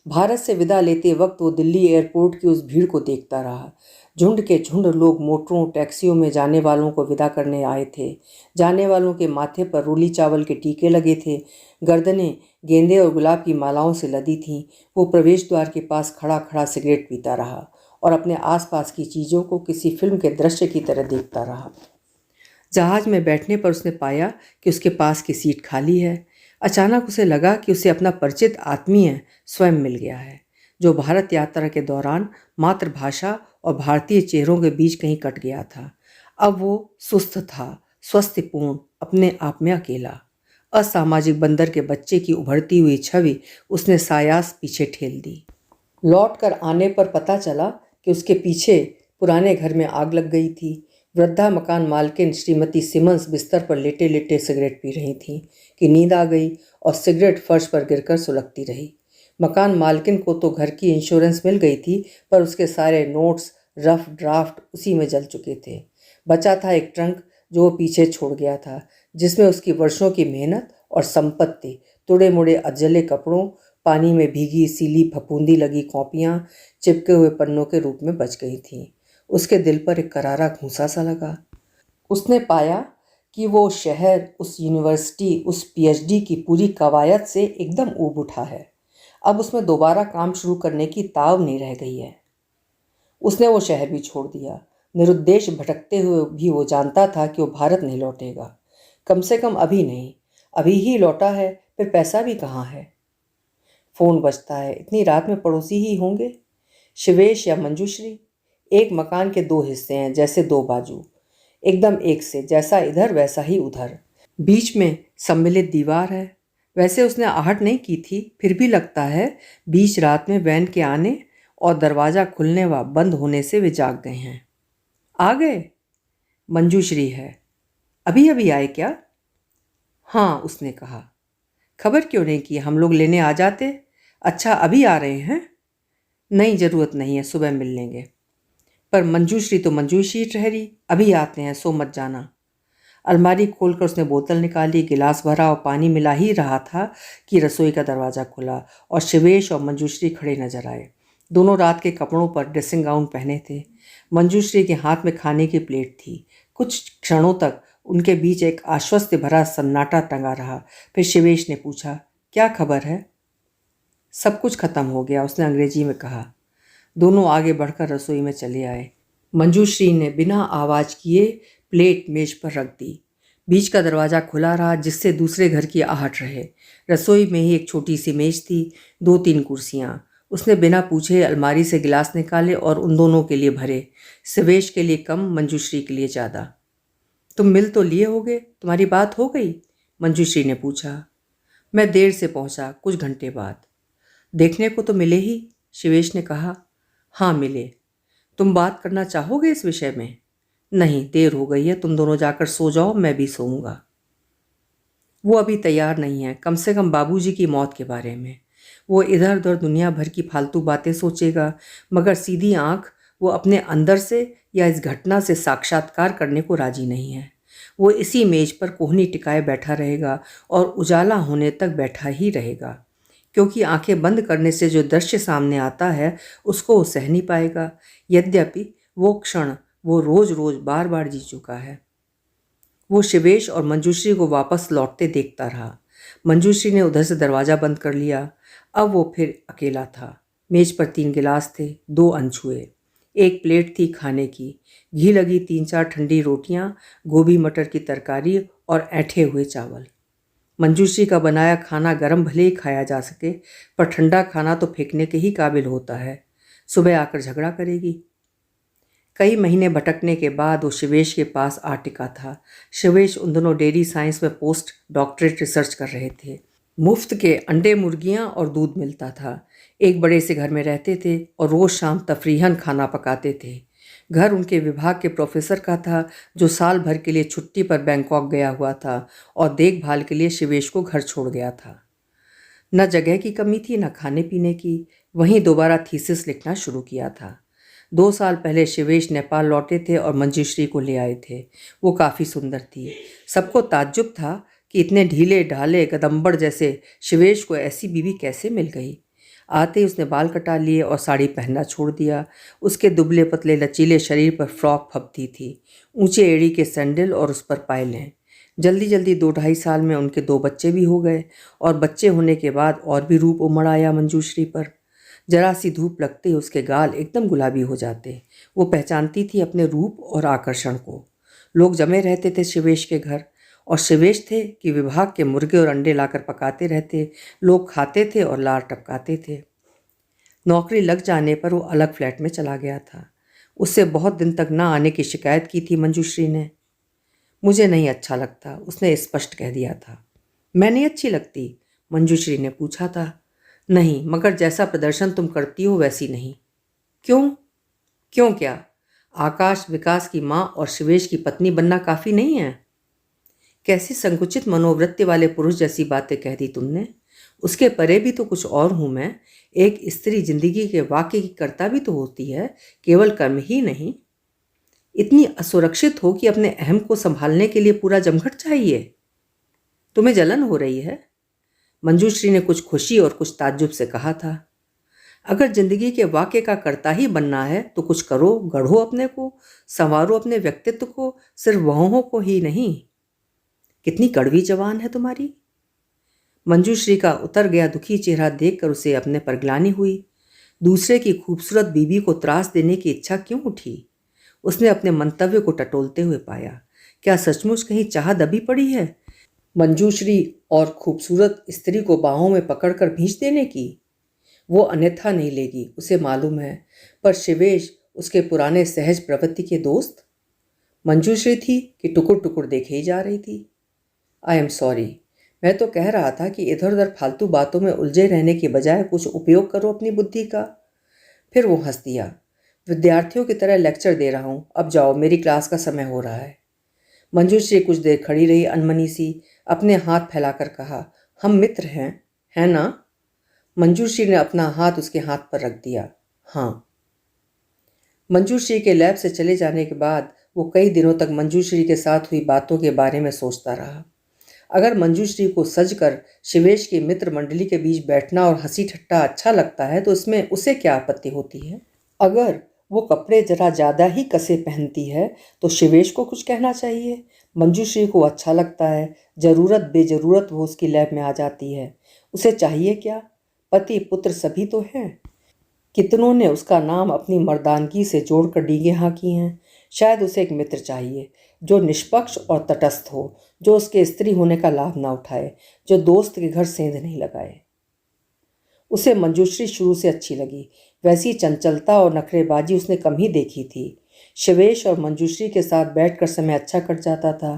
भारत से विदा लेते वक्त वो दिल्ली एयरपोर्ट की उस भीड़ को देखता रहा। झुंड के झुंड लोग मोटरों, टैक्सियों में जाने वालों को विदा करने आए थे। जाने वालों के माथे पर रोली चावल के टीके लगे थे, गर्दनें गेंदे और गुलाब की मालाओं से लदी थीं। वो प्रवेश द्वार के पास खड़ा खड़ा सिगरेट पीता रहा और अपने आसपास की चीज़ों को किसी फिल्म के दृश्य की तरह देखता रहा। जहाज में बैठने पर उसने पाया कि उसके पास की सीट खाली है। अचानक उसे लगा कि उसे अपना परिचित आत्मीय स्वयं मिल गया है, जो भारत यात्रा के दौरान मातृभाषा और भारतीय चेहरों के बीच कहीं कट गया था। अब वो सुस्त था, स्वस्थपूर्ण, अपने आप में अकेला। असामाजिक बंदर के बच्चे की उभरती हुई छवि उसने सायास पीछे ठेल दी। लौट कर आने पर पता चला कि उसके पीछे पुराने घर में आग लग गई थी। वृद्धा मकान मालकिन श्रीमती सिमंस बिस्तर पर लेटे लेटे सिगरेट पी रही थीं कि नींद आ गई और सिगरेट फर्श पर गिरकर सुलगती रही। मकान मालकिन को तो घर की इंश्योरेंस मिल गई थी, पर उसके सारे नोट्स, रफ ड्राफ्ट उसी में जल चुके थे। बचा था एक ट्रंक जो वो पीछे छोड़ गया था, जिसमें उसकी वर्षों की मेहनत और संपत्ति, तुड़े मुड़े अधजले कपड़ों, पानी में भीगी सीली फफूंदी लगी कॉपियाँ, चिपके हुए पन्नों के रूप में बच गई थीं। उसके दिल पर एक करारा घूंसा सा लगा। उसने पाया कि वो शहर, उस यूनिवर्सिटी, उस पीएचडी की पूरी कवायद से एकदम ऊब उठा है। अब उसमें दोबारा काम शुरू करने की ताव नहीं रह गई है। उसने वो शहर भी छोड़ दिया। निरुद्देश भटकते हुए भी वो जानता था कि वो भारत नहीं लौटेगा, कम से कम अभी नहीं। अभी ही लौटा है, फिर पैसा भी कहाँ है। फोन बजता है। इतनी रात में पड़ोसी ही होंगे, शिवेश या मंजूश्री। एक मकान के दो हिस्से हैं, जैसे दो बाजू, एकदम एक से, जैसा इधर वैसा ही उधर। बीच में सम्मिलित दीवार है। वैसे उसने आहट नहीं की थी, फिर भी लगता है बीच रात में वैन के आने और दरवाज़ा खुलने व बंद होने से वे जाग गए हैं। आ गए? मंजूश्री है। अभी अभी आए क्या? हाँ, उसने कहा। खबर क्यों नहीं की? हम लोग लेने आ जाते। अच्छा, अभी आ रहे हैं? नहीं, ज़रूरत नहीं है, सुबह मिल लेंगे। पर मंजूश्री तो मंजूश्री ठहरी। अभी आते हैं, सो मत जाना। अलमारी खोलकर उसने बोतल निकाली, गिलास भरा और पानी मिला ही रहा था कि रसोई का दरवाज़ा खुला और शिवेश और मंजूश्री खड़े नजर आए। दोनों रात के कपड़ों पर ड्रेसिंग गाउन पहने थे। मंजूश्री के हाथ में खाने की प्लेट थी। कुछ क्षणों तक उनके बीच एक आश्वस्त भरा सन्नाटा टंगा रहा। फिर शिवेश ने पूछा, क्या खबर है? सब कुछ खत्म हो गया, उसने अंग्रेजी में कहा। दोनों आगे बढ़कर रसोई में चले आए। मंजूश्री ने बिना आवाज़ किए प्लेट मेज पर रख दी। बीच का दरवाज़ा खुला रहा, जिससे दूसरे घर की आहट रहे। रसोई में ही एक छोटी सी मेज थी, दो तीन कुर्सियाँ। उसने बिना पूछे अलमारी से गिलास निकाले और उन दोनों के लिए भरे। शिवेश के लिए कम, मंजूश्री के लिए ज़्यादा। तुम मिल तो लिए होगे, तुम्हारी बात हो गई? मंजूश्री ने पूछा। मैं देर से पहुंचा, कुछ घंटे बाद। देखने को तो मिले ही, शिवेश ने कहा। हाँ, मिले। तुम बात करना चाहोगे इस विषय में? नहीं, देर हो गई है, तुम दोनों जाकर सो जाओ, मैं भी सोऊंगा। वो अभी तैयार नहीं है, कम से कम बाबूजी की मौत के बारे में। वो इधर उधर दुनिया भर की फालतू बातें सोचेगा, मगर सीधी आंख वो अपने अंदर से या इस घटना से साक्षात्कार करने को राजी नहीं है। वो इसी मेज पर कोहनी टिकाए बैठा रहेगा और उजाला होने तक बैठा ही रहेगा, क्योंकि आंखें बंद करने से जो दृश्य सामने आता है उसको वो सह नहीं पाएगा। यद्यपि वो क्षण वो रोज रोज बार बार जी चुका है। वो शिवेश और मंजूश्री को वापस लौटते देखता रहा। मंजूश्री ने उधर से दरवाज़ा बंद कर लिया। अब वो फिर अकेला था। मेज पर 3 गिलास थे, 2 अनछुए। एक प्लेट थी खाने की, घी लगी 3-4 ठंडी रोटियां, गोभी मटर की तरकारी और ऐंठे हुए चावल। मंजूश्री का बनाया खाना गर्म भले ही खाया जा सके, पर ठंडा खाना तो फेंकने के ही काबिल होता है। सुबह आकर झगड़ा करेगी। कई महीने भटकने के बाद वो शिवेश के पास आ टिका था। शिवेश उन दोनों डेयरी साइंस में पोस्ट डॉक्टरेट रिसर्च कर रहे थे। मुफ्त के अंडे, मुर्गियां और दूध मिलता था। एक बड़े से घर में रहते थे और रोज़ शाम तफरीहन खाना पकाते थे। घर उनके विभाग के प्रोफेसर का था, जो साल भर के लिए छुट्टी पर बैंकॉक गया हुआ था और देखभाल के लिए शिवेश को घर छोड़ गया था। न जगह की कमी थी, न खाने पीने की। वहीं दोबारा थीसिस लिखना शुरू किया था। 2 साल पहले शिवेश नेपाल लौटे थे और मंजूश्री को ले आए थे। वो काफ़ी सुंदर थी। सबको ताज्जुब था कि इतने ढीले ढाले गदम्बड़ जैसे शिवेश को ऐसी बीवी कैसे मिल गई। आते ही उसने बाल कटा लिए और साड़ी पहनना छोड़ दिया। उसके दुबले पतले लचीले शरीर पर फ्रॉक फबती थी, ऊंचे एड़ी के सैंडल और उस पर पायलें। जल्दी जल्दी 2-2.5 साल में उनके 2 बच्चे भी हो गए और बच्चे होने के बाद और भी रूप उमड़ आया मंजूश्री पर। जरा सी धूप लगते ही उसके गाल एकदम गुलाबी हो जाते। वो पहचानती थी अपने रूप और आकर्षण को। लोग जमे रहते थे शिवेश के घर, और शिवेश थे कि विभाग के मुर्गे और अंडे लाकर पकाते रहते। लोग खाते थे और लार टपकाते थे। नौकरी लग जाने पर वो अलग फ्लैट में चला गया था। उससे बहुत दिन तक ना आने की शिकायत की थी मंजूश्री ने। मुझे नहीं अच्छा लगता, उसने स्पष्ट कह दिया था। मैं नहीं अच्छी लगती? मंजूश्री ने पूछा था। नहीं, मगर जैसा प्रदर्शन तुम करती हो वैसी नहीं। क्यों? क्यों क्या? आकाश विकास की माँ और शिवेश की पत्नी बनना काफ़ी नहीं है? कैसी संकुचित मनोवृत्ति वाले पुरुष जैसी बातें कह दी तुमने। उसके परे भी तो कुछ और हूँ मैं। एक स्त्री जिंदगी के वाक्य की कर्ता भी तो होती है, केवल कर्म ही नहीं। इतनी असुरक्षित हो कि अपने अहम को संभालने के लिए पूरा जमघट चाहिए। तुम्हें जलन हो रही है? मंजूश्री ने कुछ खुशी और कुछ ताज्जुब से कहा था। अगर जिंदगी के वाक्य का कर्ता ही बनना है तो कुछ करो, गढ़ो अपने को, संवारो अपने व्यक्तित्व को, सिर्फ वहों को ही नहीं। कितनी कड़वी जबान है तुम्हारी। मंजूश्री का उतर गया दुखी चेहरा देखकर उसे अपने पर ग्लानि हुई। दूसरे की खूबसूरत बीवी को त्रास देने की इच्छा क्यों उठी? उसने अपने मंतव्य को टटोलते हुए पाया। क्या सचमुच कहीं चाह दबी पड़ी है मंजूश्री और खूबसूरत स्त्री को बाहों में पकड़कर भींच देने की? वो अन्यथा नहीं लेगी, उसे मालूम है। पर शिवेश, उसके पुराने सहज प्रवृत्ति के दोस्त? मंजूश्री थी कि टुकुर टुकुर देखे ही जा रही थी। आई एम सॉरी, मैं तो कह रहा था कि इधर उधर फालतू बातों में उलझे रहने के बजाय कुछ उपयोग करो अपनी बुद्धि का। फिर वो हंस दिया। विद्यार्थियों की तरह लेक्चर दे रहा हूँ, अब जाओ, मेरी क्लास का समय हो रहा है। मंजूश्री कुछ देर खड़ी रही, अनमनी सी, अपने हाथ फैलाकर कहा, हम मित्र हैं, है ना? मंजूश्री ने अपना हाथ उसके हाथ पर रख दिया। हाँ। मंजूश्री के लैब से चले जाने के बाद वो कई दिनों तक मंजूश्री के साथ हुई बातों के बारे में सोचता रहा। अगर मंजूश्री को सजकर शिवेश की मित्र मंडली के बीच बैठना और हंसी ठट्टा अच्छा लगता है तो इसमें उसे क्या आपत्ति होती है? अगर वो कपड़े जरा ज़्यादा ही कसे पहनती है तो शिवेश को कुछ कहना चाहिए। मंजूश्री को अच्छा लगता है, ज़रूरत बेज़रूरत वो उसकी लैब में आ जाती है। उसे चाहिए क्या? पति पुत्र सभी तो हैं। कितनों ने उसका नाम अपनी मर्दानगी से जोड़कर डींगे हाँकी हैं। शायद उसे एक मित्र चाहिए जो निष्पक्ष और तटस्थ हो, जो उसके स्त्री होने का लाभ ना उठाए, जो दोस्त के घर सेंध नहीं लगाए। उसे मंजूश्री शुरू से अच्छी लगी। वैसी चंचलता और नखरेबाजी उसने कम ही देखी थी। शिवेश और मंजूश्री के साथ बैठकर समय अच्छा कट जाता था,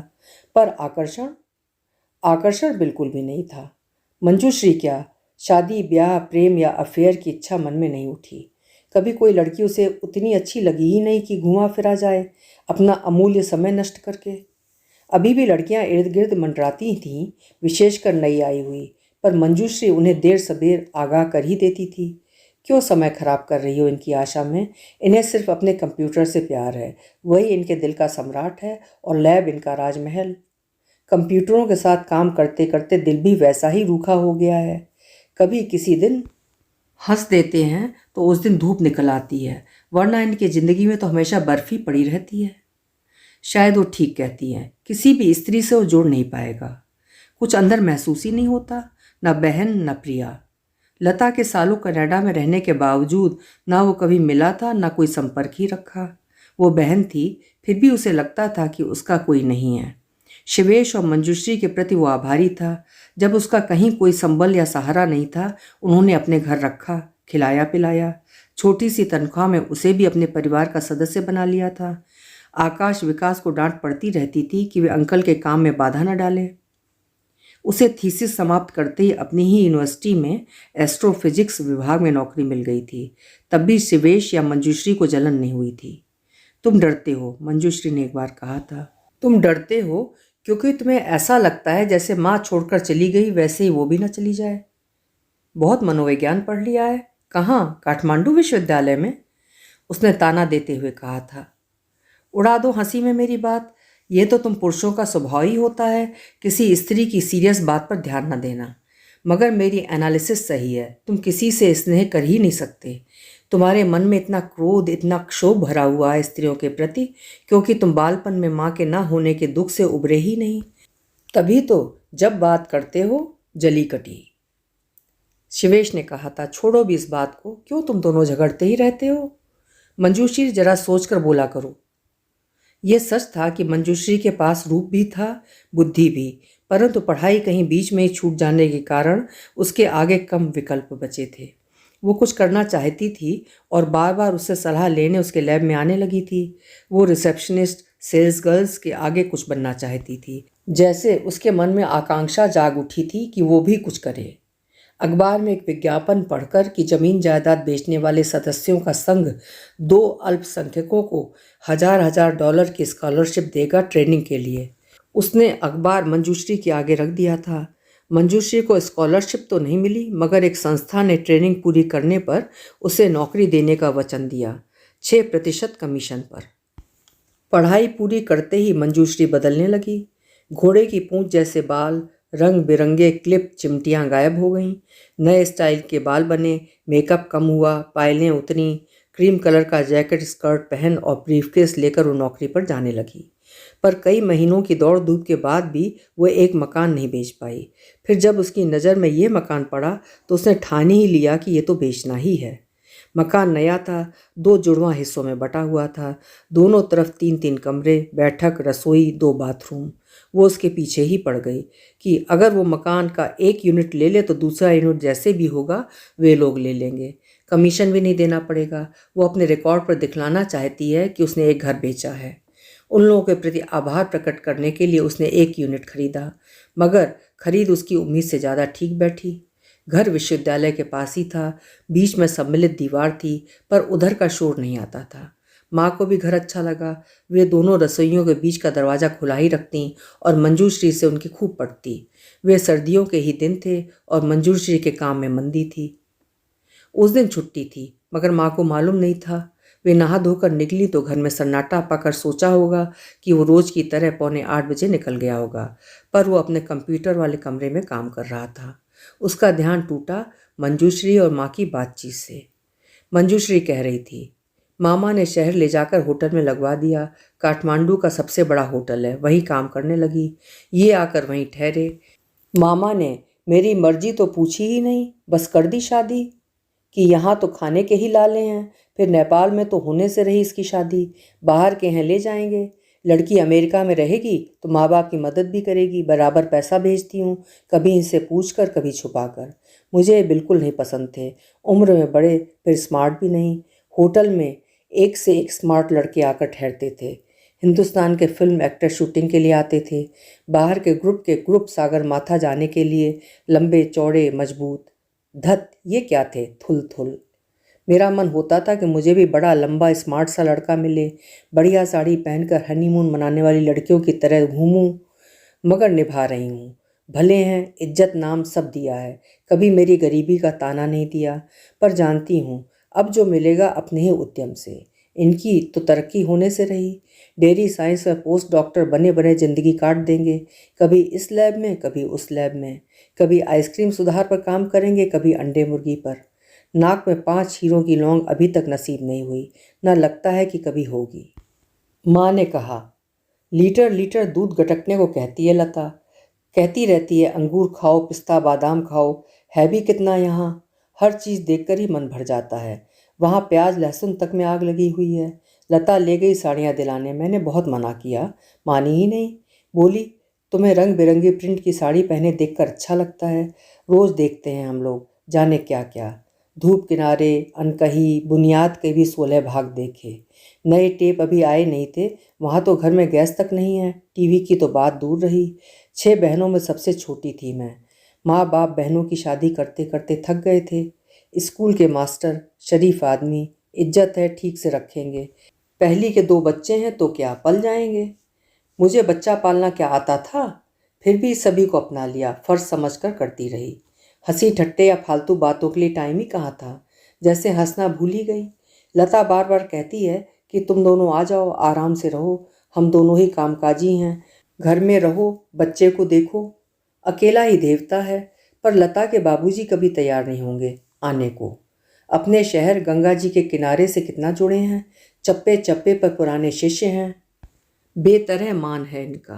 पर आकर्षण आकर्षण बिल्कुल भी नहीं था। मंजूश्री क्या, शादी ब्याह प्रेम या अफेयर की इच्छा मन में नहीं उठी। कभी कोई लड़की उसे उतनी अच्छी लगी ही नहीं कि घूमा फिरा जाए अपना अमूल्य समय नष्ट करके। अभी भी लड़कियां इर्द गिर्द मंडराती थीं, विशेषकर नई आई हुई, पर मंजूश्री उन्हें देर सबेर आगाह कर ही देती थी। क्यों समय खराब कर रही हो इनकी आशा में? इन्हें सिर्फ अपने कंप्यूटर से प्यार है, वही इनके दिल का सम्राट है और लैब इनका राजमहल। कंप्यूटरों के साथ काम करते करते दिल भी वैसा ही रूखा हो गया है। कभी किसी दिन हंस देते हैं तो उस दिन धूप निकल आती है, वरना इनकी ज़िंदगी में तो हमेशा बर्फ ही पड़ी रहती है। शायद वो ठीक कहती हैं, किसी भी स्त्री से वो जोड़ नहीं पाएगा। कुछ अंदर महसूस ही नहीं होता, न बहन न प्रिया। लता के सालों कनाडा में रहने के बावजूद ना वो कभी मिला था, ना कोई संपर्क ही रखा। वो बहन थी, फिर भी उसे लगता था कि उसका कोई नहीं है। शिवेश और मंजूश्री के प्रति वो आभारी था। जब उसका कहीं कोई संबल या सहारा नहीं था, उन्होंने अपने घर रखा, खिलाया पिलाया। छोटी सी तनख्वाह में उसे भी अपने परिवार का सदस्य बना लिया था। आकाश विकास को डांट पड़ती रहती थी कि वे अंकल के काम में बाधा न डालें। उसे थीसिस समाप्त करते ही अपनी ही यूनिवर्सिटी में एस्ट्रोफिजिक्स विभाग में नौकरी मिल गई थी। तब भी शिवेश या मंजूश्री को जलन नहीं हुई थी। तुम डरते हो, मंजूश्री ने एक बार कहा था। तुम डरते हो क्योंकि तुम्हें ऐसा लगता है जैसे माँ छोड़कर चली गई वैसे ही वो भी न चली जाए। बहुत मनोविज्ञान पढ़ लिया है। कहाँ? काठमांडू विश्वविद्यालय में, उसने ताना देते हुए कहा था। उड़ा दो हंसी में मेरी बात। ये तो तुम पुरुषों का स्वभाव ही होता है, किसी स्त्री की सीरियस बात पर ध्यान न देना। मगर मेरी एनालिसिस सही है, तुम किसी से स्नेह कर ही नहीं सकते। तुम्हारे मन में इतना क्रोध, इतना क्षोभ भरा हुआ है स्त्रियों के प्रति, क्योंकि तुम बालपन में माँ के ना होने के दुख से उबरे ही नहीं। तभी तो जब बात करते हो जली कटी। शिवेश ने कहा था, छोड़ो भी इस बात को, क्यों तुम दोनों झगड़ते ही रहते हो? मंजूश्री जरा सोचकर बोला करो। यह सच था कि मंजूश्री के पास रूप भी था, बुद्धि भी, परंतु पढ़ाई कहीं बीच में ही छूट जाने के कारण उसके आगे कम विकल्प बचे थे। वो कुछ करना चाहती थी और बार बार उससे सलाह लेने उसके लैब में आने लगी थी। वो रिसेप्शनिस्ट, सेल्स गर्ल्स के आगे कुछ बनना चाहती थी, जैसे उसके मन में आकांक्षा जाग उठी थी कि वो भी कुछ करे। अखबार में एक विज्ञापन पढ़कर कि जमीन जायदाद बेचने वाले सदस्यों का संघ 2 अल्पसंख्यकों को $1000 की स्कॉलरशिप देगा ट्रेनिंग के लिए। उसने अखबार मंजूश्री के आगे रख दिया था। मंजूश्री को स्कॉलरशिप तो नहीं मिली, मगर एक संस्था ने ट्रेनिंग पूरी करने पर उसे नौकरी देने का वचन दिया, 6% कमीशन पर। पढ़ाई पूरी करते ही मंजूश्री बदलने लगी। घोड़े की पूंछ जैसे बाल, रंग बिरंगे क्लिप चिमटियाँ गायब हो गईं, नए स्टाइल के बाल बने, मेकअप कम हुआ, पायलें उतरी, क्रीम कलर का जैकेट स्कर्ट पहन और ब्रीफकेस लेकर वो नौकरी पर जाने लगी। पर कई महीनों की दौड़ धूप के बाद भी वह एक मकान नहीं बेच पाई। फिर जब उसकी नज़र में ये मकान पड़ा तो उसने ठान ही लिया कि ये तो बेचना ही है। मकान नया था, 2 जुड़वां हिस्सों में बटा हुआ था, दोनों तरफ 3-3 कमरे, बैठक, रसोई, 2 बाथरूम। वो उसके पीछे ही पड़ गई कि अगर वो मकान का एक यूनिट ले ले तो दूसरा यूनिट जैसे भी होगा वे लोग ले लेंगे, कमीशन भी नहीं देना पड़ेगा। वो अपने रिकॉर्ड पर दिखलाना चाहती है कि उसने एक घर बेचा है। उन लोगों के प्रति आभार प्रकट करने के लिए उसने एक यूनिट खरीदा, मगर खरीद उसकी उम्मीद से ज़्यादा ठीक बैठी। घर विश्वविद्यालय के पास ही था, बीच में सम्मिलित दीवार थी, पर उधर का शोर नहीं आता था। माँ को भी घर अच्छा लगा। वे दोनों रसोइयों के बीच का दरवाज़ा खुला ही रखती और मंजूश्री से उनकी खूब पटती। वे सर्दियों के ही दिन थे और मंजूश्री के काम में मंदी थी। उस दिन छुट्टी थी, मगर माँ को मालूम नहीं था। वे नहा धोकर निकली तो घर में सन्नाटा पाकर सोचा होगा कि वो रोज की तरह 7:45 बजे निकल गया होगा, पर वो अपने कंप्यूटर वाले कमरे में काम कर रहा था। उसका ध्यान टूटा मंजूश्री और माँ की बातचीत से। मंजूश्री कह रही थी, मामा ने शहर ले जाकर होटल में लगवा दिया। काठमांडू का सबसे बड़ा होटल है, वहीं काम करने लगी। ये आकर वहीं ठहरे। मामा ने मेरी मर्जी तो पूछी ही नहीं, बस कर दी शादी। कि यहाँ तो खाने के ही लाले हैं, फिर नेपाल में तो होने से रही इसकी शादी, बाहर के हैं ले जाएंगे। लड़की अमेरिका में रहेगी तो माँ बाप की मदद भी करेगी, बराबर पैसा भेजती हूँ, कभी इनसे पूछ कर कभी छुपा कर। मुझे बिल्कुल नहीं पसंद थे, उम्र में बड़े फिर स्मार्ट भी नहीं। होटल में एक से एक स्मार्ट लड़के आकर ठहरते थे। हिंदुस्तान के फिल्म एक्टर शूटिंग के लिए आते थे, बाहर के ग्रुप सागर माथा जाने के लिए, लंबे चौड़े मजबूत। धत ये क्या थे, थुल थुल। मेरा मन होता था कि मुझे भी बड़ा लंबा स्मार्ट सा लड़का मिले, बढ़िया साड़ी पहनकर हनीमून मनाने वाली लड़कियों की तरह घूमूं, मगर निभा रही हूँ। भले हैं, इज्जत नाम सब दिया है, कभी मेरी गरीबी का ताना नहीं दिया, पर जानती हूँ अब जो मिलेगा अपने ही उद्यम से। इनकी तो तरक्की होने से रही, डेयरी साइंस में पोस्ट डॉक्टर बने बने ज़िंदगी काट देंगे, कभी इस लैब में कभी उस लैब में, कभी आइसक्रीम सुधार पर काम करेंगे, कभी अंडे मुर्गी पर। नाक में 5 हीरों की लौंग अभी तक नसीब नहीं हुई, न लगता है कि कभी होगी। माँ ने कहा, लीटर लीटर दूध गटकने को कहती है लता, कहती रहती है अंगूर खाओ, पिस्ता बादाम खाओ, है भी कितना यहाँ। हर चीज़ देखकर ही मन भर जाता है। वहाँ प्याज लहसुन तक में आग लगी हुई है। लता ले गई साड़ियाँ दिलाने, मैंने बहुत मना किया, मानी ही नहीं। बोली, तुम्हें रंग बिरंगी प्रिंट की साड़ी पहने देखकर अच्छा लगता है, रोज़ देखते हैं हम लोग, जाने क्या क्या। धूप किनारे, अनकही, बुनियाद के भी 16 भाग देखे। नए टेप अभी आए नहीं थे, वहाँ तो घर में गैस तक नहीं है, टीवी की तो बात दूर रही। 6 बहनों में सबसे छोटी थी मैं। माँ बाप बहनों की शादी करते करते थक गए थे। स्कूल के मास्टर, शरीफ आदमी, इज्जत है ठीक से रखेंगे। पहली के 2 बच्चे हैं तो क्या पल जाएंगे। मुझे बच्चा पालना क्या आता था, फिर भी सभी को अपना लिया, फ़र्ज समझकर करती रही। हंसी ठट्टे या फालतू बातों के लिए टाइम ही कहाँ था, जैसे हंसना भूल ही गई। लता बार बार कहती है कि तुम दोनों आ जाओ, आराम से रहो, हम दोनों ही कामकाजी हैं, घर में रहो, बच्चे को देखो। अकेला ही देवता है, पर लता के बाबूजी कभी तैयार नहीं होंगे आने को। अपने शहर गंगा जी के किनारे से कितना जुड़े हैं, चप्पे चप्पे पर पुराने शिष्य हैं। बेतरह मान है इनका,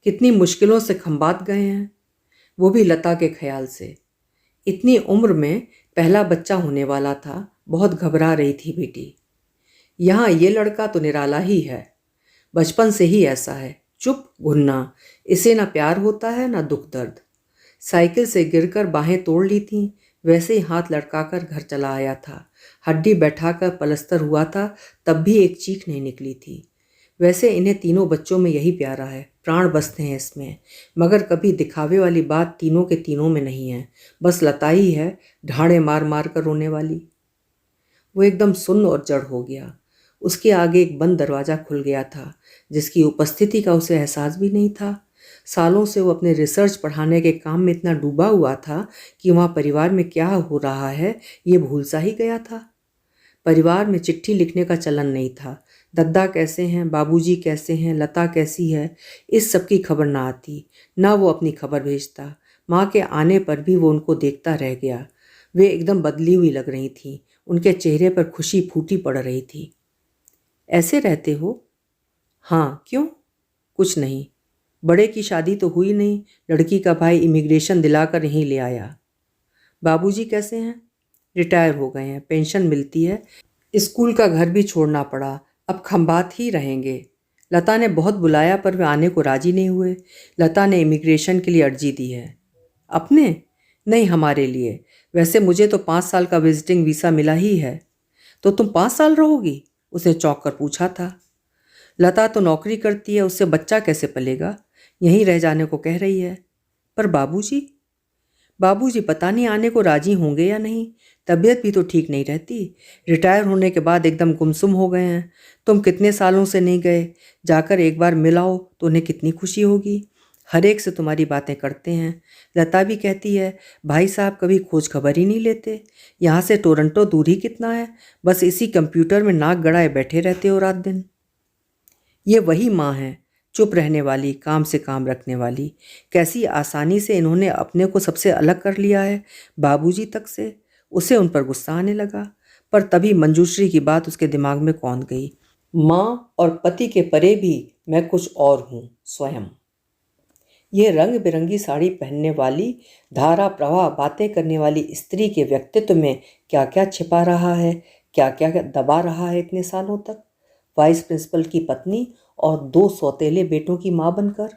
कितनी मुश्किलों से खंबात गए हैं, वो भी लता के ख्याल से। इतनी उम्र में पहला बच्चा होने वाला था, बहुत घबरा रही थी बेटी। यहाँ ये लड़का तो निराला ही है, बचपन से ही ऐसा है, चुप घुन्ना, इसे ना प्यार होता है ना दुख दर्द। साइकिल से गिरकर बाहें तोड़ ली थीं, वैसे ही हाथ लटकाकर घर चला आया था। हड्डी बैठाकर पलस्तर हुआ था, तब भी एक चीख नहीं निकली थी। वैसे इन्हें तीनों बच्चों में यही प्यारा है, प्राण बसते हैं इसमें, मगर कभी दिखावे वाली बात तीनों के तीनों में नहीं है। बस लता ही है ढाड़े मार मार कर रोने वाली। वो एकदम सुन्न और जड़ हो गया। उसके आगे एक बंद दरवाज़ा खुल गया था, जिसकी उपस्थिति का उसे एहसास भी नहीं था। सालों से वो अपने रिसर्च पढ़ाने के काम में इतना डूबा हुआ था कि वहाँ परिवार में क्या हो रहा है ये भूल सा ही गया था। परिवार में चिट्ठी लिखने का चलन नहीं था, दद्दा कैसे हैं, बाबूजी कैसे हैं, लता कैसी है, इस सब की खबर ना आती, ना वो अपनी खबर भेजता। माँ के आने पर भी वो उनको देखता रह गया। वे एकदम बदली हुई लग रही थीं। उनके चेहरे पर खुशी फूटी पड़ रही थी। ऐसे रहते हो? हाँ, क्यों? कुछ नहीं। बड़े की शादी तो हुई नहीं, लड़की का भाई इमिग्रेशन दिलाकर यहीं ले आया। बाबूजी कैसे हैं? रिटायर हो गए हैं, पेंशन मिलती है। स्कूल का घर भी छोड़ना पड़ा, अब खंबात ही रहेंगे। लता ने बहुत बुलाया पर वे आने को राजी नहीं हुए। लता ने इमिग्रेशन के लिए अर्जी दी है। अपने? नहीं, हमारे लिए। वैसे मुझे तो 5 साल का विजिटिंग वीज़ा मिला ही है। तो तुम 5 साल रहोगी? उसने चौंक कर पूछा था। लता तो नौकरी करती है, उससे बच्चा कैसे पलेगा? यहीं रह जाने को कह रही है। पर बाबूजी? बाबूजी पता नहीं आने को राजी होंगे या नहीं। तबीयत भी तो ठीक नहीं रहती। रिटायर होने के बाद एकदम गुमसुम हो गए हैं। तुम कितने सालों से नहीं गए, जाकर एक बार मिलाओ तो उन्हें कितनी खुशी होगी। हर एक से तुम्हारी बातें करते हैं। लता भी कहती है भाई साहब कभी खोज खबर ही नहीं लेते। यहाँ से टोरंटो दूर ही कितना है, बस इसी कंप्यूटर में नाक गड़ाए बैठे रहते हो रात दिन। ये वही माँ है, चुप रहने वाली, काम से काम रखने वाली। कैसी आसानी से इन्होंने अपने को सबसे अलग कर लिया है, बाबूजी तक से। उसे उन पर गुस्सा आने लगा, पर तभी मंजूश्री की बात उसके दिमाग में कौंध गई। माँ और पति के परे भी मैं कुछ और हूँ स्वयं। ये रंग बिरंगी साड़ी पहनने वाली, धारा प्रवाह बातें करने वाली स्त्री के व्यक्तित्व में क्या क्या छिपा रहा है, क्या क्या दबा रहा है इतने सालों तक। वाइस प्रिंसिपल की पत्नी और 2 सौतेले बेटों की माँ बनकर।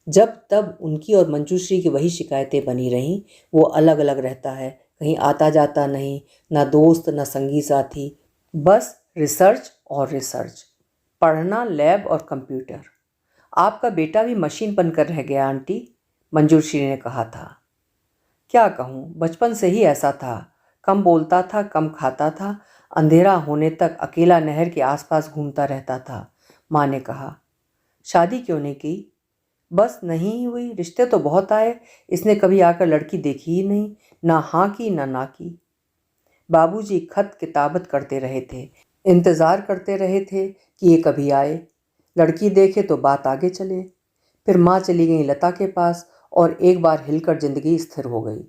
जब तब उनकी और मंजूश्री की वही शिकायतें बनी रहीं। वो अलग अलग रहता है, कहीं आता जाता नहीं, ना दोस्त ना संगी साथी, बस रिसर्च और रिसर्च, पढ़ना, लैब और कंप्यूटर। आपका बेटा भी मशीन बनकर रह गया आंटी, मंजूश्री ने कहा था। क्या कहूँ, बचपन से ही ऐसा था। कम बोलता था, कम खाता था, अंधेरा होने तक अकेला नहर के आसपास घूमता रहता था। माँ ने कहा। शादी क्यों नहीं की? बस नहीं हुई। रिश्ते तो बहुत आए, इसने कभी आकर लड़की देखी ही नहीं, ना हाँ की ना की। बाबूजी खत किताबत करते रहे थे, इंतज़ार करते रहे थे कि ये कभी आए, लड़की देखे तो बात आगे चले। फिर माँ चली गई लता के पास और एक बार हिलकर जिंदगी स्थिर हो गई।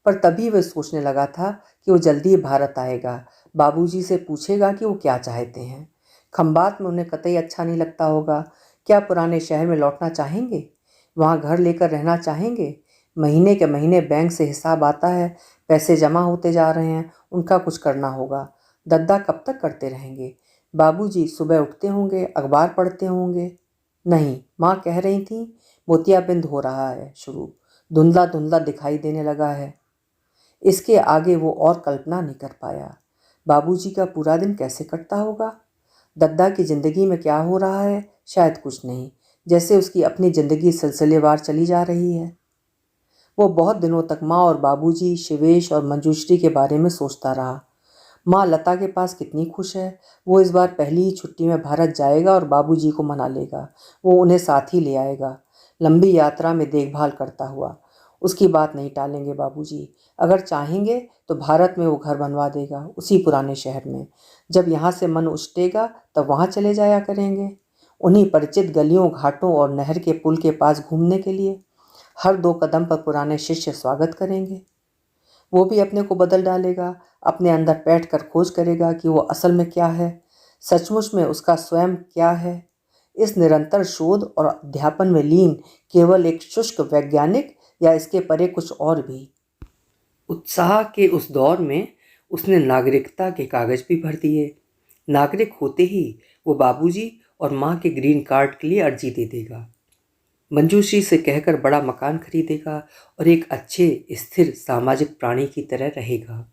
पर तभी वह सोचने लगा था कि वो जल्दी ही भारत आएगा, बाबूजी से पूछेगा कि वो क्या चाहते हैं। खंबात में उन्हें कतई अच्छा नहीं लगता होगा। क्या पुराने शहर में लौटना चाहेंगे? वहाँ घर लेकर रहना चाहेंगे? महीने के महीने बैंक से हिसाब आता है, पैसे जमा होते जा रहे हैं, उनका कुछ करना होगा। दद्दा कब तक करते रहेंगे? बाबूजी सुबह उठते होंगे, अखबार पढ़ते होंगे। नहीं, माँ कह रही थी मोतियाबिंद हो रहा है शुरू, धुंधला धुंधला दिखाई देने लगा है। इसके आगे वो और कल्पना नहीं कर पाया। बाबूजी का पूरा दिन कैसे कटता होगा? दद्दा की ज़िंदगी में क्या हो रहा है? शायद कुछ नहीं, जैसे उसकी अपनी ज़िंदगी सिलसिलेवार चली जा रही है। वो बहुत दिनों तक माँ और बाबूजी, शिवेश और मंजूश्री के बारे में सोचता रहा। माँ लता के पास कितनी खुश है। वो इस बार पहली ही छुट्टी में भारत जाएगा और बाबूजी को मना लेगा। वो उन्हें साथ ही ले आएगा, लंबी यात्रा में देखभाल करता हुआ। उसकी बात नहीं टालेंगे बाबूजी। अगर चाहेंगे तो भारत में वो घर बनवा देगा, उसी पुराने शहर में। जब यहाँ से मन उचटेगा तब वहाँ चले जाया करेंगे, उन्हीं परिचित गलियों, घाटों और नहर के पुल के पास घूमने के लिए। हर 2 कदम पर पुराने शिष्य स्वागत करेंगे। वो भी अपने को बदल डालेगा, अपने अंदर बैठ कर खोज करेगा कि वो असल में क्या है, सचमुच में उसका स्वयं क्या है। इस निरंतर शोध और अध्यापन में लीन केवल एक शुष्क वैज्ञानिक, या इसके परे कुछ और भी? उत्साह के उस दौर में उसने नागरिकता के कागज भी भर दिए। नागरिक होते ही वो बाबूजी और माँ के ग्रीन कार्ड के लिए अर्जी दे देगा, मंजूश्री से कहकर बड़ा मकान खरीदेगा और एक अच्छे स्थिर सामाजिक प्राणी की तरह रहेगा।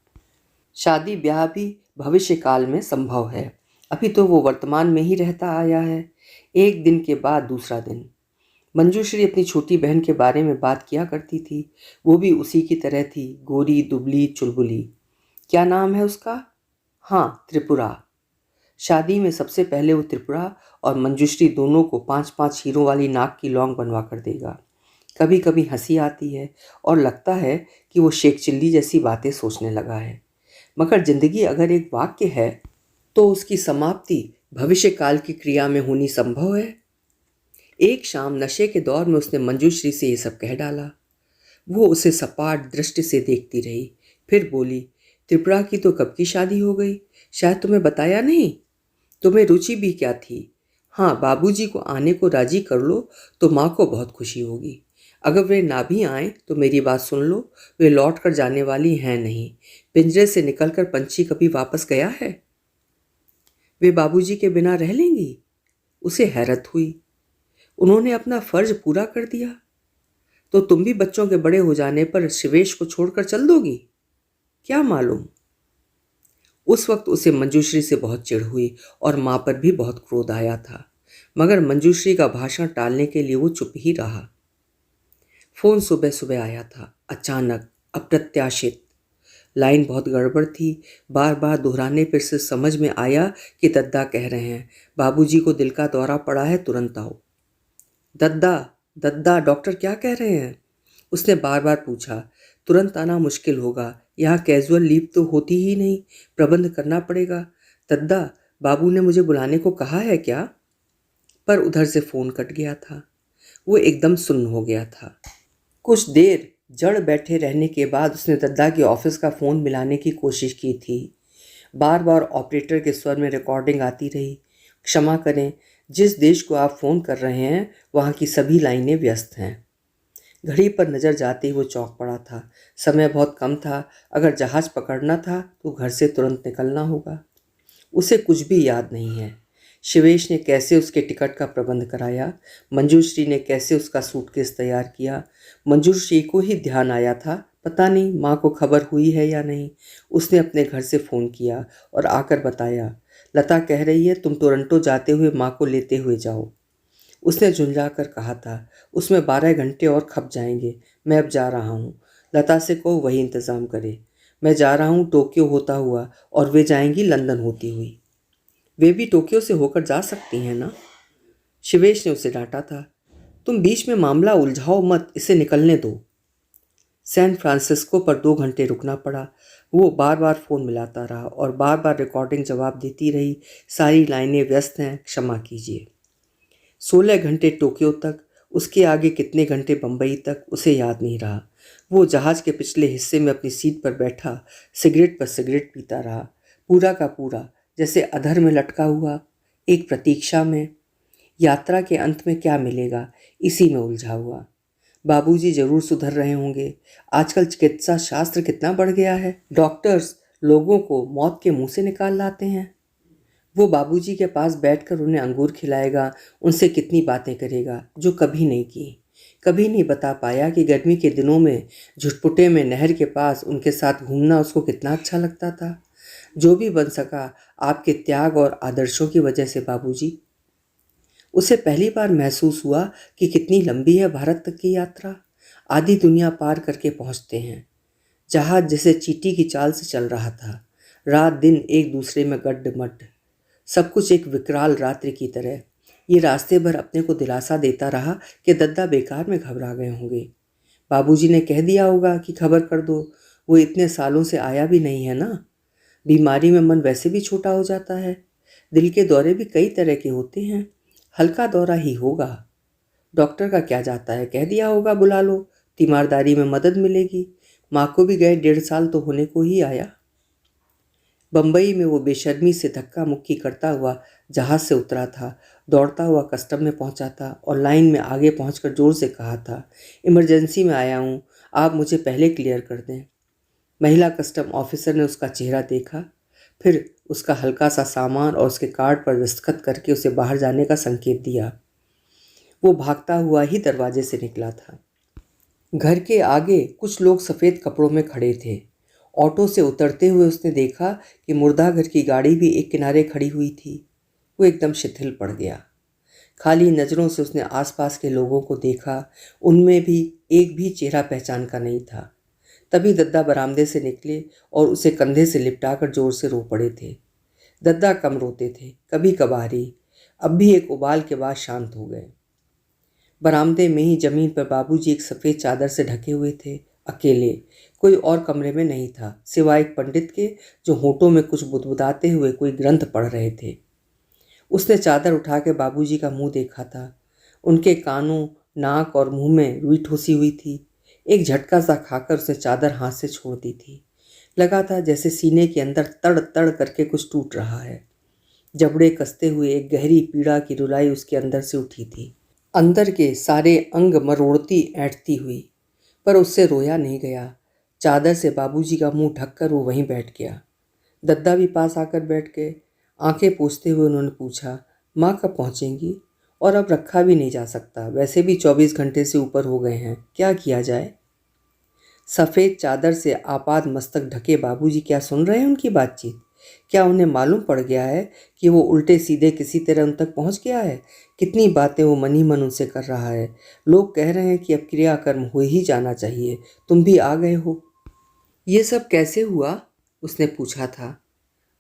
शादी ब्याह भी भविष्य काल में संभव है, अभी तो वो वर्तमान में ही रहता आया है। एक दिन के बाद दूसरा दिन। मंजूश्री अपनी छोटी बहन के बारे में बात किया करती थी। वो भी उसी की तरह थी, गोरी दुबली चुलबुली। क्या नाम है उसका? हाँ, त्रिपुरा। शादी में सबसे पहले वो त्रिपुरा और मंजूश्री दोनों को 5-5 हीरों वाली नाक की लौंग बनवा कर देगा। कभी कभी हंसी आती है और लगता है कि वो शेख चिल्ली जैसी बातें सोचने लगा है। मगर जिंदगी अगर एक वाक्य है तो उसकी समाप्ति भविष्य काल की क्रिया में होनी संभव है। एक शाम नशे के दौर में उसने मंजूश्री से ये सब कह डाला। वो उसे सपाट दृष्टि से देखती रही, फिर बोली, त्रिपुरा की तो कब की शादी हो गई, शायद तुम्हें बताया नहीं। तुम्हें रुचि भी क्या थी? हाँ, बाबूजी को आने को राजी कर लो तो माँ को बहुत खुशी होगी। अगर वे ना भी आए तो मेरी बात सुन लो, वे लौट कर जाने वाली हैं नहीं। पिंजरे से निकलकर पंछी कभी वापस गया है? वे बाबूजी के बिना रह लेंगी? उसे हैरत हुई। उन्होंने अपना फर्ज पूरा कर दिया, तो तुम भी बच्चों के बड़े हो जाने पर शिवेश को छोड़कर चल दोगी? क्या मालूम। उस वक्त उसे मंजूश्री से बहुत चिढ़ हुई और माँ पर भी बहुत क्रोध आया था, मगर मंजूश्री का भाषण टालने के लिए वो चुप ही रहा। फोन सुबह सुबह आया था, अचानक, अप्रत्याशित। लाइन बहुत गड़बड़ थी। बार बार दोहराने पर से समझ में आया कि दद्दा कह रहे हैं, बाबूजी को दिल का दौरा पड़ा है, तुरंत आओ। दद्दा, दद्दा, डॉक्टर क्या कह रहे हैं? उसने बार बार पूछा। तुरंत आना मुश्किल होगा, यहाँ कैजुअल लीव तो होती ही नहीं, प्रबंध करना पड़ेगा। दद्दा, बाबू ने मुझे बुलाने को कहा है क्या? पर उधर से फ़ोन कट गया था। वो एकदम सुन्न हो गया था। कुछ देर जड़ बैठे रहने के बाद उसने दद्दा के ऑफिस का फ़ोन मिलाने की कोशिश की थी। बार बार ऑपरेटर के स्वर में रिकॉर्डिंग आती रही। क्षमा करें, जिस देश को आप फ़ोन कर रहे हैं वहाँ की सभी लाइनें व्यस्त हैं। घड़ी पर नज़र जाते ही वो चौंक पड़ा था। समय बहुत कम था। अगर जहाज़ पकड़ना था तो घर से तुरंत निकलना होगा। उसे कुछ भी याद नहीं है। शिवेश ने कैसे उसके टिकट का प्रबंध कराया, मंजूश्री ने कैसे उसका सूटकेस तैयार किया। मंजूश्री को ही ध्यान आया था, पता नहीं माँ को खबर हुई है या नहीं। उसने अपने घर से फ़ोन किया और आकर बताया, लता कह रही है तुम टोरंटो जाते हुए माँ को लेते हुए जाओ। उसने झुंझा कर कहा था, उसमें 12 घंटे और खप जाएंगे। मैं अब जा रहा हूँ। लता से कहो वही इंतज़ाम करे। मैं जा रहा हूँ टोक्यो होता हुआ और वे जाएंगी लंदन होती हुई। वे भी टोक्यो से होकर जा सकती हैं ना? शिवेश ने उसे डांटा था। तुम बीच में मामला उलझाओ मत, इसे निकलने दो। सैन फ्रांसिस्को पर 2 घंटे रुकना पड़ा। वो बार बार फ़ोन मिलाता रहा और बार बार रिकॉर्डिंग जवाब देती रही, सारी लाइनें व्यस्त हैं, क्षमा कीजिए। 16 घंटे टोक्यो तक, उसके आगे कितने घंटे बम्बई तक, उसे याद नहीं रहा। वो जहाज़ के पिछले हिस्से में अपनी सीट पर बैठा सिगरेट पर सिगरेट पीता रहा, पूरा का पूरा जैसे अधर में लटका हुआ, एक प्रतीक्षा में। यात्रा के अंत में क्या मिलेगा, इसी में उलझा हुआ। बाबूजी जरूर सुधर रहे होंगे। आजकल चिकित्सा शास्त्र कितना बढ़ गया है। डॉक्टर्स लोगों को मौत के मुंह से निकाल लाते हैं। वो बाबूजी के पास बैठकर उन्हें अंगूर खिलाएगा, उनसे कितनी बातें करेगा जो कभी नहीं की। कभी नहीं बता पाया कि गर्मी के दिनों में झुटपुटे में नहर के पास उनके साथ घूमना उसको कितना अच्छा लगता था। जो भी बन सका आपके त्याग और आदर्शों की वजह से बाबूजी। उसे पहली बार महसूस हुआ कि कितनी लंबी है भारत तक की यात्रा। आधी दुनिया पार करके पहुंचते हैं। जहाज जैसे चींटी की चाल से चल रहा था। रात दिन एक दूसरे में गड्ढ-मड्ढ, सब कुछ एक विकराल रात्रि की तरह। ये रास्ते भर अपने को दिलासा देता रहा कि दद्दा बेकार में घबरा गए होंगे। बाबूजी ने कह दिया होगा कि खबर कर दो, वो इतने सालों से आया भी नहीं है ना। बीमारी में मन वैसे भी छोटा हो जाता है। दिल के दौरे भी कई तरह के होते हैं, हल्का दौरा ही होगा। डॉक्टर का क्या जाता है, कह दिया होगा बुला लो, तीमारदारी में मदद मिलेगी। माँ को भी गए 1.5 साल तो होने को ही आया। बम्बई में वो बेशर्मी से धक्का मुक्की करता हुआ जहाज से उतरा था, दौड़ता हुआ कस्टम में पहुंचा था और लाइन में आगे पहुंचकर जोर से कहा था, इमरजेंसी में आया हूँ, आप मुझे पहले क्लियर कर दें। महिला कस्टम ऑफिसर ने उसका चेहरा देखा, फिर उसका हल्का सा सामान और उसके कार्ड पर दस्तखत करके उसे बाहर जाने का संकेत दिया। वो भागता हुआ ही दरवाजे से निकला था। घर के आगे कुछ लोग सफ़ेद कपड़ों में खड़े थे। ऑटो से उतरते हुए उसने देखा कि मुर्दाघर की गाड़ी भी एक किनारे खड़ी हुई थी। वो एकदम शिथिल पड़ गया। खाली नज़रों से उसने आसपास के लोगों को देखा, उनमें भी एक भी चेहरा पहचान का नहीं था। तभी दद्दा बरामदे से निकले और उसे कंधे से लिपटाकर जोर से रो पड़े थे। दद्दा कम रोते थे, कभी कभार ही। अब भी एक उबाल के बाद शांत हो गए। बरामदे में ही जमीन पर बाबूजी एक सफ़ेद चादर से ढके हुए थे, अकेले। कोई और कमरे में नहीं था, सिवाय एक पंडित के जो होठों में कुछ बुदबुदाते हुए कोई ग्रंथ पढ़ रहे थे। उसने चादर उठा के बाबूजी का मुंह देखा था। उनके कानों, नाक और मुंह में रुई ठोसी हुई थी। एक झटका सा खाकर उसने चादर हाथ से छोड़ दी थी। लगा था जैसे सीने के अंदर तड़ तड़ करके कुछ टूट रहा है। जबड़े कसते हुए एक गहरी पीड़ा की रुलाई उसके अंदर से उठी थी, अंदर के सारे अंग मरोड़ती ऐंठती हुई। पर उससे रोया नहीं गया। चादर से बाबूजी का मुंह ढककर वो वहीं बैठ गया। दद्दा भी पास आकर बैठ गए। आंखें पोंछते हुए उन्होंने पूछा, माँ कब पहुँचेंगी? और अब रखा भी नहीं जा सकता, वैसे भी 24 घंटे से ऊपर हो गए हैं, क्या किया जाए? सफ़ेद चादर से आपाद मस्तक ढके बाबूजी क्या सुन रहे हैं उनकी बातचीत? क्या उन्हें मालूम पड़ गया है कि वो उल्टे सीधे किसी तरह उन तक पहुंच गया है? कितनी बातें वो मन ही मन उनसे कर रहा है। लोग कह रहे हैं कि अब क्रियाकर्म हो ही जाना चाहिए, तुम भी आ गए हो। ये सब कैसे हुआ? उसने पूछा था।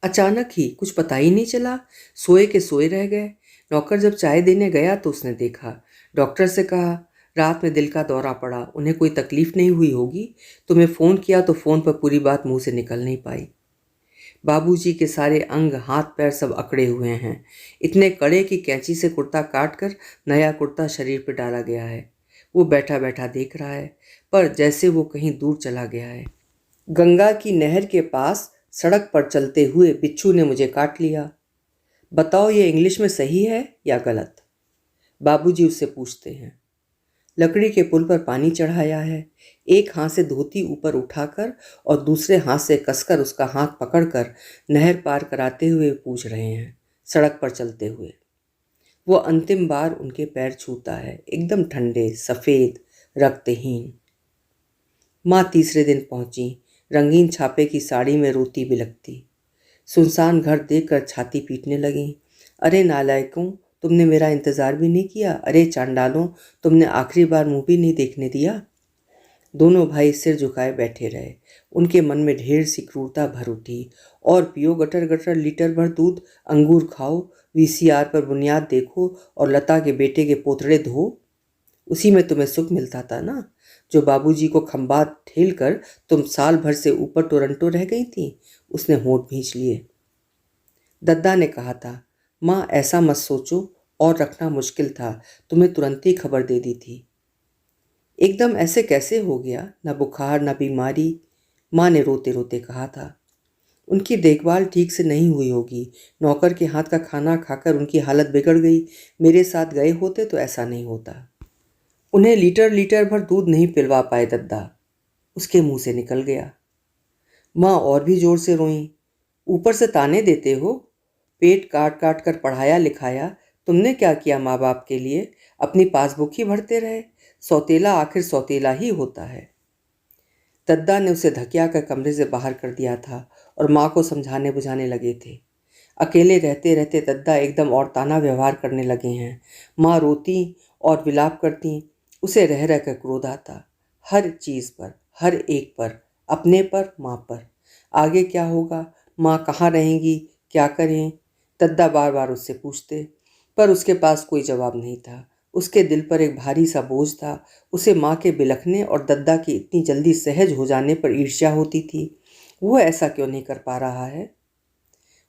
अचानक ही, कुछ पता ही नहीं चला, सोए के सोए रह गए। नौकर जब चाय देने गया तो उसने देखा। डॉक्टर से कहा, रात में दिल का दौरा पड़ा, उन्हें कोई तकलीफ नहीं हुई होगी। तुम्हें फ़ोन किया तो फ़ोन पर पूरी बात मुंह से निकल नहीं पाई। बाबूजी के सारे अंग, हाथ पैर सब अकड़े हुए हैं। इतने कड़े कि कैंची से कुर्ता काट कर नया कुर्ता शरीर पर डाला गया है। वो बैठा बैठा देख रहा है, पर जैसे वो कहीं दूर चला गया है। गंगा की नहर के पास सड़क पर चलते हुए बिच्छू ने मुझे काट लिया। बताओ ये इंग्लिश में सही है या गलत? बाबूजी उससे पूछते हैं। लकड़ी के पुल पर पानी चढ़ाया है। एक हाथ से धोती ऊपर उठाकर और दूसरे हाथ से कसकर उसका हाथ पकड़कर नहर पार कराते हुए पूछ रहे हैं, सड़क पर चलते हुए। वो अंतिम बार उनके पैर छूता है, एकदम ठंडे, सफ़ेद, रक्तहीन। माँ तीसरे दिन पहुंची, रंगीन छापे की साड़ी में रोती बिलखती। सुनसान घर देखकर छाती पीटने लगी। अरे नालायकों, तुमने मेरा इंतज़ार भी नहीं किया। अरे चांडालों, तुमने आखिरी बार मुंह भी नहीं देखने दिया। दोनों भाई सिर झुकाए बैठे रहे। उनके मन में ढेर सी क्रूरता भर उठी। और पियो गटर गटर लीटर भर दूध, अंगूर खाओ, वीसीआर पर बुनियाद देखो और लता के बेटे के पोतड़े धो। उसी में तुम्हें सुख मिलता था ना, जो बाबूजी को खंबात ठेल कर तुम साल भर से ऊपर टोरंटो रह गई थी। उसने होंठ भींच लिए। दद्दा ने कहा था, माँ ऐसा मत सोचो, और रखना मुश्किल था, तुम्हें तुरंत ही खबर दे दी थी। एकदम ऐसे कैसे हो गया? न बुखार न बीमारी, माँ ने रोते रोते कहा था। उनकी देखभाल ठीक से नहीं हुई होगी। नौकर के हाथ का खाना खाकर उनकी हालत बिगड़ गई। मेरे साथ गए होते तो ऐसा नहीं होता। उन्हें लीटर लीटर भर दूध नहीं पिलवा पाए दद्दा, उसके मुंह से निकल गया। माँ और भी जोर से रोईं। ऊपर से ताने देते हो, पेट काट काट कर पढ़ाया लिखाया, तुमने क्या किया माँ बाप के लिए? अपनी पासबुक ही भरते रहे। सौतेला आखिर सौतेला ही होता है। दद्दा ने उसे धकिया कर कमरे से बाहर कर दिया था और माँ को समझाने बुझाने लगे थे। अकेले रहते रहते दद्दा एकदम और ताना व्यवहार करने लगे हैं। माँ रोती और विलाप करती, उसे रह रह कर क्रोध आता। हर चीज़ पर, हर एक पर, अपने पर, माँ पर। आगे क्या होगा? माँ कहाँ रहेंगी? क्या करें? दद्दा बार बार उससे पूछते, पर उसके पास कोई जवाब नहीं था। उसके दिल पर एक भारी सा बोझ था। उसे माँ के बिलखने और दद्दा की इतनी जल्दी सहज हो जाने पर ईर्ष्या होती थी। वो ऐसा क्यों नहीं कर पा रहा है?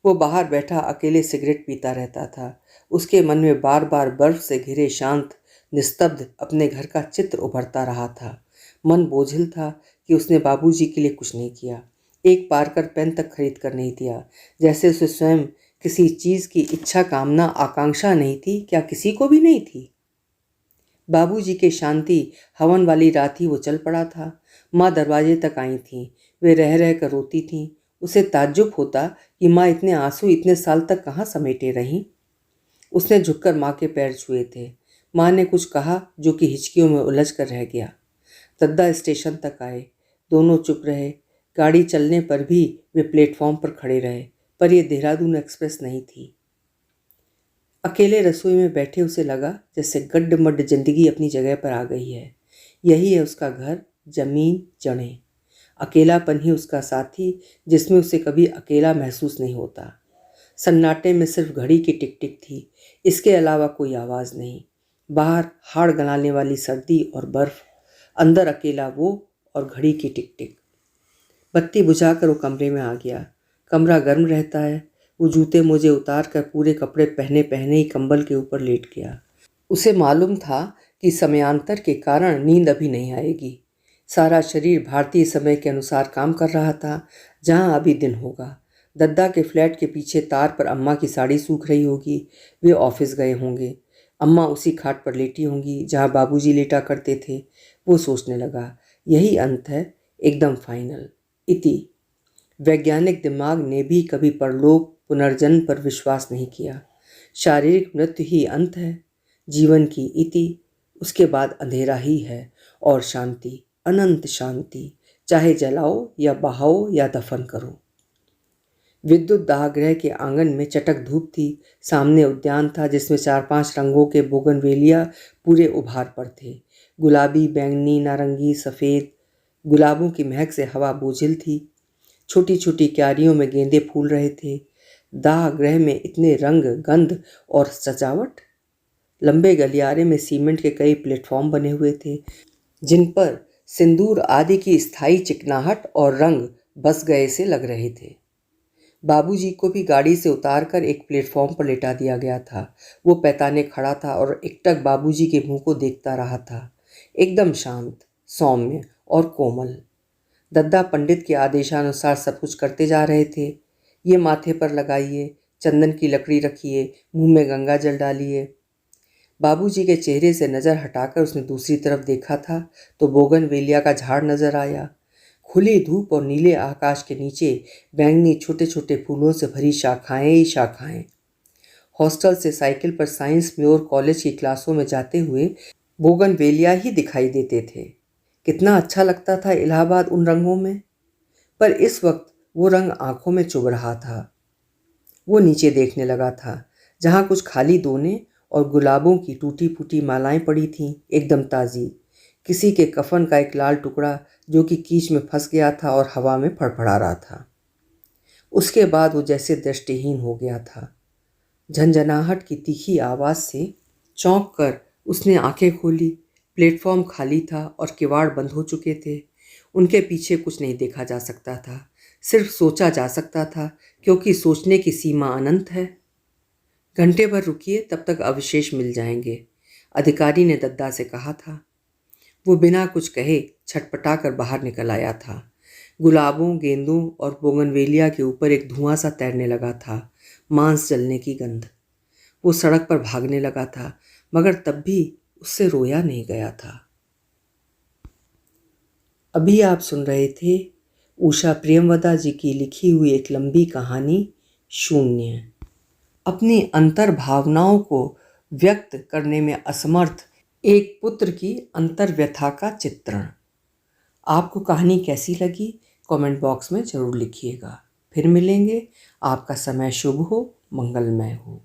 वो बाहर बैठा अकेले सिगरेट पीता रहता था। उसके मन में बार बार बर्फ से घिरे शांत, निस्तब्ध अपने घर का चित्र उभरता रहा था। मन बोझिल था कि उसने बाबूजी के लिए कुछ नहीं किया। एक पारकर पेन तक खरीद कर नहीं दिया। जैसे उसे स्वयं किसी चीज़ की इच्छा, कामना, आकांक्षा नहीं थी। क्या किसी को भी नहीं थी? बाबूजी के शांति हवन वाली रात ही वो चल पड़ा था। माँ दरवाजे तक आई थीं। वे रह रह कर रोती थीं। उसे ताज्जुब होता कि माँ इतने आंसू इतने साल तक कहाँ समेटे रहीं। उसने झुककर माँ के पैर छुए थे। माँ ने कुछ कहा जो कि हिचकियों में उलझ कर रह गया। दद्दा स्टेशन तक आए। दोनों चुप रहे। गाड़ी चलने पर भी वे प्लेटफॉर्म पर खड़े रहे, पर यह देहरादून एक्सप्रेस नहीं थी। अकेले रसोई में बैठे उसे लगा जैसे गड्ढ-मड्ढ जिंदगी अपनी जगह पर आ गई है। यही है उसका घर, जमीन, जड़ें। अकेलापन ही उसका साथी, जिसमें उसे कभी अकेला महसूस नहीं होता। सन्नाटे में सिर्फ घड़ी की टिक टिक थी, इसके अलावा कोई आवाज़ नहीं। बाहर हाड़ गलाने वाली सर्दी और बर्फ, अंदर अकेला वो और घड़ी की टिक टिक। बत्ती बुझाकर वो कमरे में आ गया। कमरा गर्म रहता है। वो जूते मोजे उतार कर पूरे कपड़े पहने पहने ही कंबल के ऊपर लेट गया। उसे मालूम था कि समयांतर के कारण नींद अभी नहीं आएगी। सारा शरीर भारतीय समय के अनुसार काम कर रहा था, जहाँ अभी दिन होगा। दद्दा के फ्लैट के पीछे तार पर अम्मा की साड़ी सूख रही होगी। वे ऑफिस गए होंगे। अम्मा उसी खाट पर लेटी होंगी जहाँ बाबूजी लेटा करते थे। वो सोचने लगा, यही अंत है, एकदम फाइनल। इति। वैज्ञानिक दिमाग ने भी कभी परलोक पुनर्जन्म पर विश्वास नहीं किया। शारीरिक मृत्यु ही अंत है, जीवन की इति। उसके बाद अंधेरा ही है और शांति, अनंत शांति, चाहे जलाओ या बहाओ या दफन करो। विद्युत दाहगृह के आंगन में चटक धूप थी। सामने उद्यान था जिसमें 4-5 रंगों के बोगनवेलिया पूरे उभार पर थे। गुलाबी, बैंगनी, नारंगी, सफ़ेद। गुलाबों की महक से हवा बोझिल थी। छोटी छोटी क्यारियों में गेंदे फूल रहे थे। दाहगृह में इतने रंग, गंध और सजावट। लंबे गलियारे में सीमेंट के कई प्लेटफॉर्म बने हुए थे जिन पर सिंदूर आदि की स्थायी चिकनाहट और रंग बस गए से लग रहे थे। बाबूजी को भी गाड़ी से उतारकर एक प्लेटफॉर्म पर लेटा दिया गया था। वो पैताने खड़ा था और एकटक बाबूजी के मुंह को देखता रहा था, एकदम शांत, सौम्य और कोमल। दद्दा पंडित के आदेशानुसार सब कुछ करते जा रहे थे। ये माथे पर लगाइए, चंदन की लकड़ी रखिए, मुंह में गंगा जल डालिए। बाबूजी के चेहरे से नज़र हटाकर उसने दूसरी तरफ देखा था तो बोगनवेलिया का झाड़ नजर आया। खुली धूप और नीले आकाश के नीचे बैंगनी छोटे छोटे फूलों से भरी शाखाएं ही शाखाएं। हॉस्टल से साइकिल पर साइंस में और कॉलेज की क्लासों में जाते हुए बोगनवेलिया ही दिखाई देते थे। कितना अच्छा लगता था इलाहाबाद उन रंगों में। पर इस वक्त वो रंग आंखों में चुभ रहा था। वो नीचे देखने लगा था जहाँ कुछ खाली दोने और गुलाबों की टूटी फूटी मालाएं पड़ी थीं, एकदम ताज़ी। किसी के कफन का एक लाल टुकड़ा जो कि कीच में फंस गया था और हवा में फड़फड़ा रहा था। उसके बाद वो जैसे दृष्टिहीन हो गया था। झंझनाहट की तीखी आवाज़ से चौंक कर उसने आंखें खोली। प्लेटफॉर्म खाली था और किवाड़ बंद हो चुके थे। उनके पीछे कुछ नहीं देखा जा सकता था, सिर्फ सोचा जा सकता था, क्योंकि सोचने की सीमा अनंत है। घंटे भर रुकिए, तब तक अवशेष मिल जाएंगे, अधिकारी ने दद्दा से कहा था। वो बिना कुछ कहे छटपटा कर बाहर निकल आया था। गुलाबों, गेंदों और बोगनवेलिया के ऊपर एक धुआं सा तैरने लगा था, मांस जलने की गंध। वो सड़क पर भागने लगा था, मगर तब भी उससे रोया नहीं गया था। अभी आप सुन रहे थे उषा प्रियमवदा जी की लिखी हुई एक लंबी कहानी, शून्य। अपनी अंतर भावनाओं को व्यक्त करने में असमर्थ एक पुत्र की अंतर्व्यथा का चित्रण। आपको कहानी कैसी लगी कमेंट बॉक्स में ज़रूर लिखिएगा। फिर मिलेंगे। आपका समय शुभ हो, मंगलमय हो।